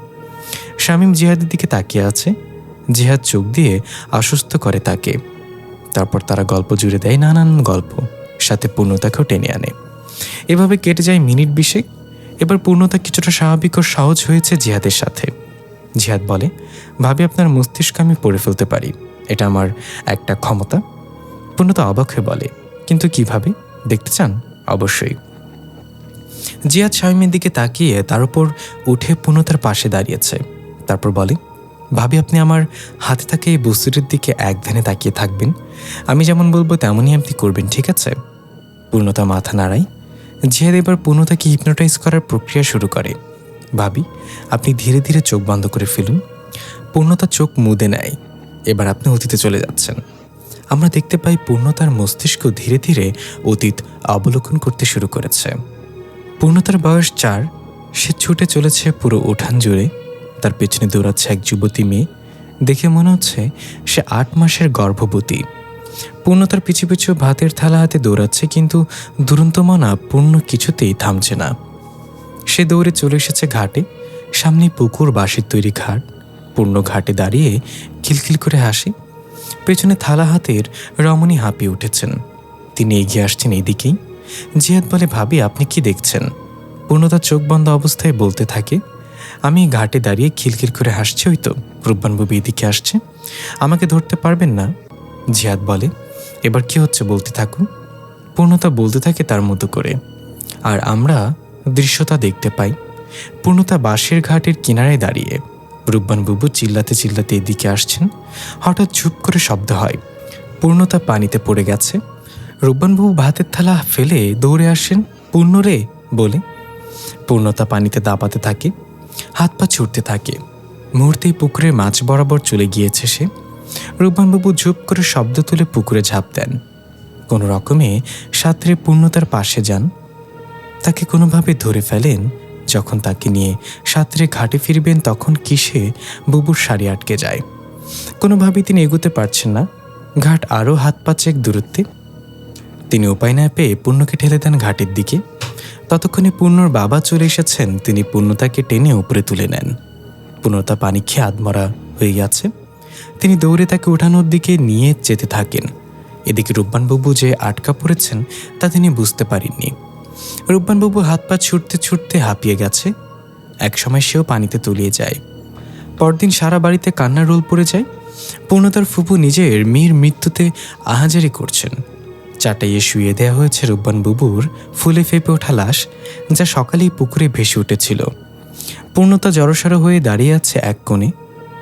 শামীম জিহাদের দিকে তাকিয়ে আছে। জিহাদ চোখ দিয়ে আশ্বস্ত করে তাকে। তারপর তারা গল্প জুড়ে দেয়, নানান গল্প, সাথে পূর্ণতাকেও টেনে আনে। এভাবে কেটে যায় মিনিট 20। এবার পূর্ণতা কিছুটা স্বাভাবিক ও সহজ হয়েছে জিহাদের সাথে। জিহাদ বলে, ভাবি আপনার মস্তিষ্ক আমি পড়ে ফেলতে পারি, এটা আমার একটা ক্ষমতা। পূর্ণতা অবাক হয়ে বলে, কিন্তু কিভাবে, দেখতে চান? অবশ্যই। জিহাদ শামীমের দিকে তাকিয়ে তার উপর উঠে পূর্ণতার পাশে দাঁড়িয়েছে। তারপর বলে, ভাবি আপনি আমার হাতে থাকা এই বস্তুটির দিকে এক ধ্যানে তাকিয়ে থাকবেন। আমি যেমন বলবো তেমনই আপনি করবেন, ঠিক আছে? পূর্ণতা মাথা নাড়ায়। জিহাদ এবার পূর্ণতাকে হিপনোটাইজ করার প্রক্রিয়া শুরু করে। ভাবি আপনি ধীরে ধীরে চোখ বন্ধ করে ফেলুন। পূর্ণতা চোখ মুদে নেয়। এবার আপনি অতীতে চলে যাচ্ছেন। আমরা দেখতে পাই পূর্ণতার মস্তিষ্ক ধীরে ধীরে অতীত অবলোকন করতে শুরু করেছে। পূর্ণতার বয়স 4। সে ছুটে চলেছে পুরো উঠান জুড়ে। তার পেছনে দৌড়াচ্ছে এক যুবতী মেয়ে। দেখে মনে হচ্ছে সে 8 মাসের গর্ভবতী। পূর্ণতার পিছু পিছু ভাতের থালা হাতে দৌড়াচ্ছে, কিন্তু দুরন্ত মনা পূর্ণ কিছুতেই থামছে না। সে দৌড়ে চলে এসেছে ঘাটে। সামনে পুকুর, বাঁশের তৈরি ঘাট। পূর্ণ ঘাটে দাঁড়িয়ে খিলখিল করে হাসে। পেছনে থালা হাতের রমণী হাঁপিয়ে উঠেছেন। তিনি এগিয়ে আসছেন এইদিকেই। জিহাদ বলে, ভাবি আপনি কি দেখছেন? পূর্ণতা চোখ বন্ধ অবস্থায় বলতে থাকে, আমি ঘাটে দাঁড়িয়ে খিলখিল করে হাসছি, ওই তো রূপবানবাবু এদিকে আসছে, আমাকে ধরতে পারবেন না। জিহাদ বলে, এবার কি হচ্ছে বলতে থাকুন। পূর্ণতা বলতে থাকে তার মতো করে। আর আমরা দৃশ্যতা দেখতে পাই। পূর্ণতা বাঁশের ঘাটের কিনারায় দাঁড়িয়ে। রূপবানবাবু চিল্লাতে চিল্লাতে এদিকে আসছেন। হঠাৎ ঝুপ করে শব্দ হয়। পূর্ণতা পানিতে পড়ে গেছে। রূপবানবাবু ভাতের থালা ফেলে দৌড়ে আসেন। পূর্ণ রে বলে। পূর্ণতা পানিতে দাপাতে থাকে, হাত পা ছুটতে থাকে। মুহূর্তেই পুকুরের মাছ বরাবর চলে গিয়েছে সে। রূপবানবাবু ঝুপ করে শব্দ তুলে পুকুরে ঝাঁপ দেন। কোনো রকমে সাঁতরে পূর্ণতার পাশে যান। তাকে কোনোভাবে ধরে ফেলেন। যখন তাকে নিয়ে সাঁতরে ঘাটে ফিরবেন তখন কিসে বুবুর শাড়ি আটকে যায়। কোনোভাবেই তিনি এগোতে পারছেন না। ঘাট আরও হাত পা চেক দূরত্বে। তিনি উপায় না পেয়ে পূর্ণকে ঠেলে দেন ঘাটের দিকে। ততক্ষণে পূর্ণর বাবা চলে এসেছেন। তিনি পূর্ণতাকে টেনে উপরে তুলে নেন। পূর্ণতা পানি খেয়ে আধমরা হয়ে গেছে। তিনি দৌড়ে তাকে উঠানোর দিকে নিয়ে যেতে থাকেন। এদিকে রূপবানবাবু যে আটকা পড়েছেন তা তিনি বুঝতে পারেননি। রূপবানবাবু হাত পা ছুটতে ছুটতে হাঁপিয়ে গেছে। একসময় সেও পানিতে তলিয়ে যায়। পরদিন সারা বাড়িতে কান্নার রোল পড়ে যায়। পূর্ণতার ফুপু নিজের মেয়ের মৃত্যুতে আহাজারি করছেন। চাটাইয়ে শুয়ে দেওয়া হয়েছে রূপবানবাবুর ফুলে ফেঁপে ওঠা লাশ, যা সকালেই পুকুরে ভেসে উঠেছিল। পূর্ণতা জড়সড় হয়ে দাঁড়িয়ে আছে এক কোণে।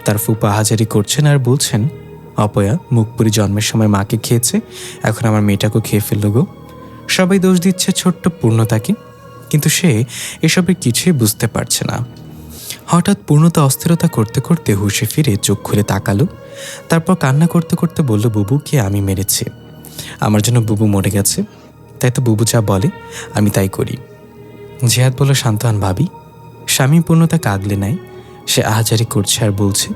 তার ফুপা আহাজারি করছেন আর বলছেন, অপয়া মুখপুরি জন্মের সময় মাকে খেয়েছে, এখন আমার মেয়েটাকেও খেয়ে ফেলল গো। সবাই দোষ দিচ্ছে ছোট্ট পূর্ণতাকে, কিন্তু সে এসবের কিছুই বুঝতে পারছে না। হঠাৎ পূর্ণতা অস্থিরতা করতে করতে হুঁশে ফিরে চোখ খুলে তাকালো। তারপর কান্না করতে করতে বলল, বুবুকে আমি মেরেছি, আমার জন্য বুবু মরে গেছে, তাই তো বুবু যা বলে আমি তাই করি। জিহাদ বলল, শান্ত হন ভাবি। স্বামী পূর্ণতাকে আগলে নেয়। সে আহাজারি করছে আর বলছে,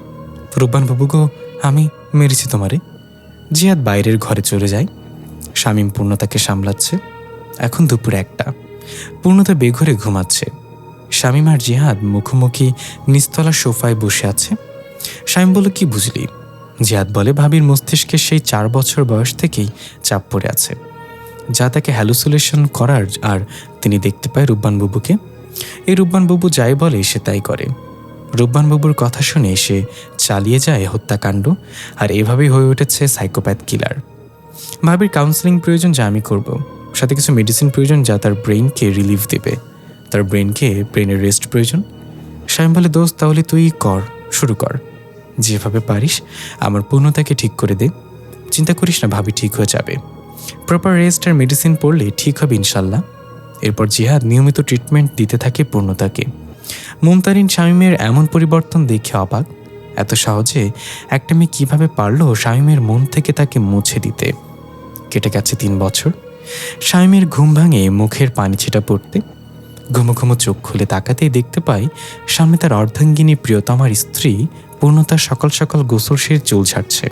রূপবানবাবু গো, আমি মেরেছি তোমারে। জিহাদ বাইরের ঘরে চলে যায়। শামীম পূর্ণতাকে সামলাচ্ছে। এখন দুপুর 1টা। পূর্ণতা বেঘরে ঘুমাচ্ছে। শামীম আর জিহাদ মুখোমুখি নিচতলা সোফায় বসে আছে। শামীম বলল, কি বুঝলি? জিহাদ বলে, ভাবির মস্তিষ্কে সেই 4 বছর বয়স থেকেই চাপ পড়ে আছে, যা তাকে হ্যালুসিনেশন করার। আর তিনি দেখতে পায় রূপবানবাবুকে। এই রূপবানবাবু যাই বলে সে তাই করে। রূপবানবাবুর কথা শুনে সে চালিয়ে যায় হত্যাকাণ্ড। আর এভাবেই হয়ে উঠেছে সাইকোপ্যাথ কিলার। ভাবির কাউন্সেলিং প্রয়োজন, যা আমি করব। সাথে কিছু মেডিসিন প্রয়োজন, যা তার ব্রেইনকে রিলিফ দেবে। তার ব্রেইনের রেস্ট প্রয়োজন। শামীম বলে, দোস্ত তাহলে তুই কর, শুরু কর, যেভাবে পারিস আমার পূর্ণতাকে ঠিক করে দে। চিন্তা করিস না, ভাবি ঠিক হয়ে যাবে। প্রপার রেস্ট আর মেডিসিন পড়লে ঠিক হবে ইনশাল্লাহ। এরপর জিহাদ নিয়মিত ট্রিটমেন্ট দিতে থাকে পূর্ণতাকে। মুমতারিন শামীমের এমন পরিবর্তন দেখে অবাক। এত সহজে একটা মেয়ে কীভাবে পারল শামীমের মন থেকে তাকে মুছে দিতে। কেটে গেছে 3 বছর। শামীমের ঘুম ভাঙে মুখের পানি ছিটা পড়তে। ঘুমো ঘুমো চোখ খুলে তাকাতেই দেখতে পায় সামনে তার অর্ধাঙ্গিনী প্রিয়তমার স্ত্রী পূর্ণতা সকাল সকাল গোসল সেরে চুল ছাড়ছে।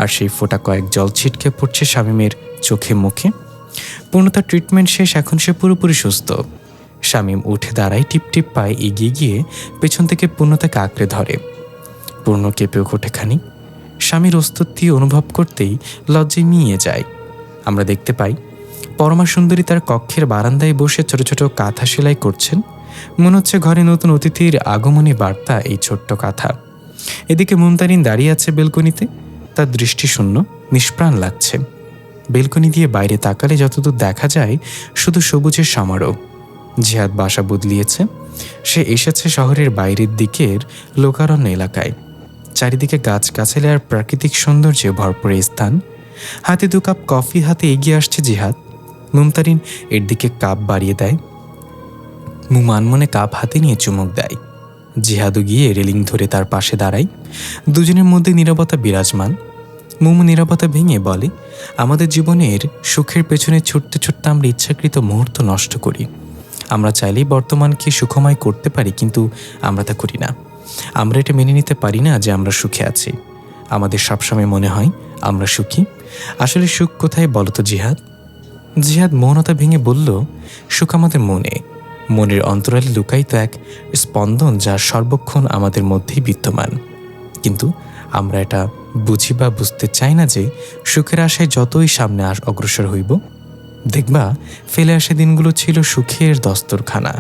আর সেই ফোঁটা কয়েক জল ছিটকে পড়ছে শামীমের চোখে মুখে। পূর্ণতার ট্রিটমেন্ট শেষ, এখন সে পুরোপুরি সুস্থ। শামীম উঠে দাঁড়ায়, টিপ টিপ পায়ে এগিয়ে গিয়ে পেছন থেকে পূর্ণতাকে আঁকড়ে ধরে। পূর্ণ কেঁপে ওঠে খানিক। স্বামীর অস্তিত্ব অনুভব করতেই লজ্জায় মিয়ে যায়। আমরা দেখতে পাই পরমা সুন্দরী তার কক্ষের বারান্দায় বসে ছোট ছোট কাঁথা সেলাই করছেন। মনে হচ্ছে ঘরে নতুন অতিথির আগমনী বার্তা এই ছোট্ট কাঁথা। এদিকে মুমতারিন দাঁড়িয়ে আছে বেলকনিতে, তার দৃষ্টি শূন্য, নিষ্প্রাণ লাগছে। বেলকনি দিয়ে বাইরে তাকালে যতদূর দেখা যায় শুধু সবুজের সমারোহ। জিহাদ বাসা বদলিয়েছে, সে এসেছে শহরের বাইরের দিকের লোকারণ্য এলাকায়। চারিদিকে গাছগাছালি আর প্রাকৃতিক সৌন্দর্যে ভরপুর এই স্থান। হাতে 2 কাপ কফি হাতে এগিয়ে আসছে জিহাদ। মুমতারিন এর দিকে কাপ বাড়িয়ে দেয়। মুম আনমনে কাপ হাতে নিয়ে চুমুক দেয়। জিহাদও গিয়ে রেলিং ধরে তার পাশে দাঁড়ায়। দুজনের মধ্যে নীরবতা বিরাজমান। মুমু নীরবতা ভেঙে বলে, আমাদের জীবনের সুখের পেছনে ছুটতে ছুটতে আমরা ইচ্ছাকৃত মুহূর্ত নষ্ট করি। আমরা চাইলেই বর্তমানকে সুখময় করতে পারি, কিন্তু আমরা তা করি না। আমরা এটা মেনে নিতে পারি না যে আমরা সুখে আছি। আমাদের সবসময় মনে হয় আমরা সুখী। আসলে সুখ কোথায় বলো তো জিহাদ? জিহাদ মৌনতা ভেঙে বলল, সুখ আমাদের মনে, মনের অন্তরালে লুকায়িত এক স্পন্দন যা সর্বক্ষণ আমাদের মধ্যেই বিদ্যমান। কিন্তু আমরা এটা বুঝি বা বুঝতে চাই না যে সুখের আশায় যতই সামনে অগ্রসর হইব, দেখবা ফেলে আসা দিনগুলো ছিল সুখের দস্তরখানা।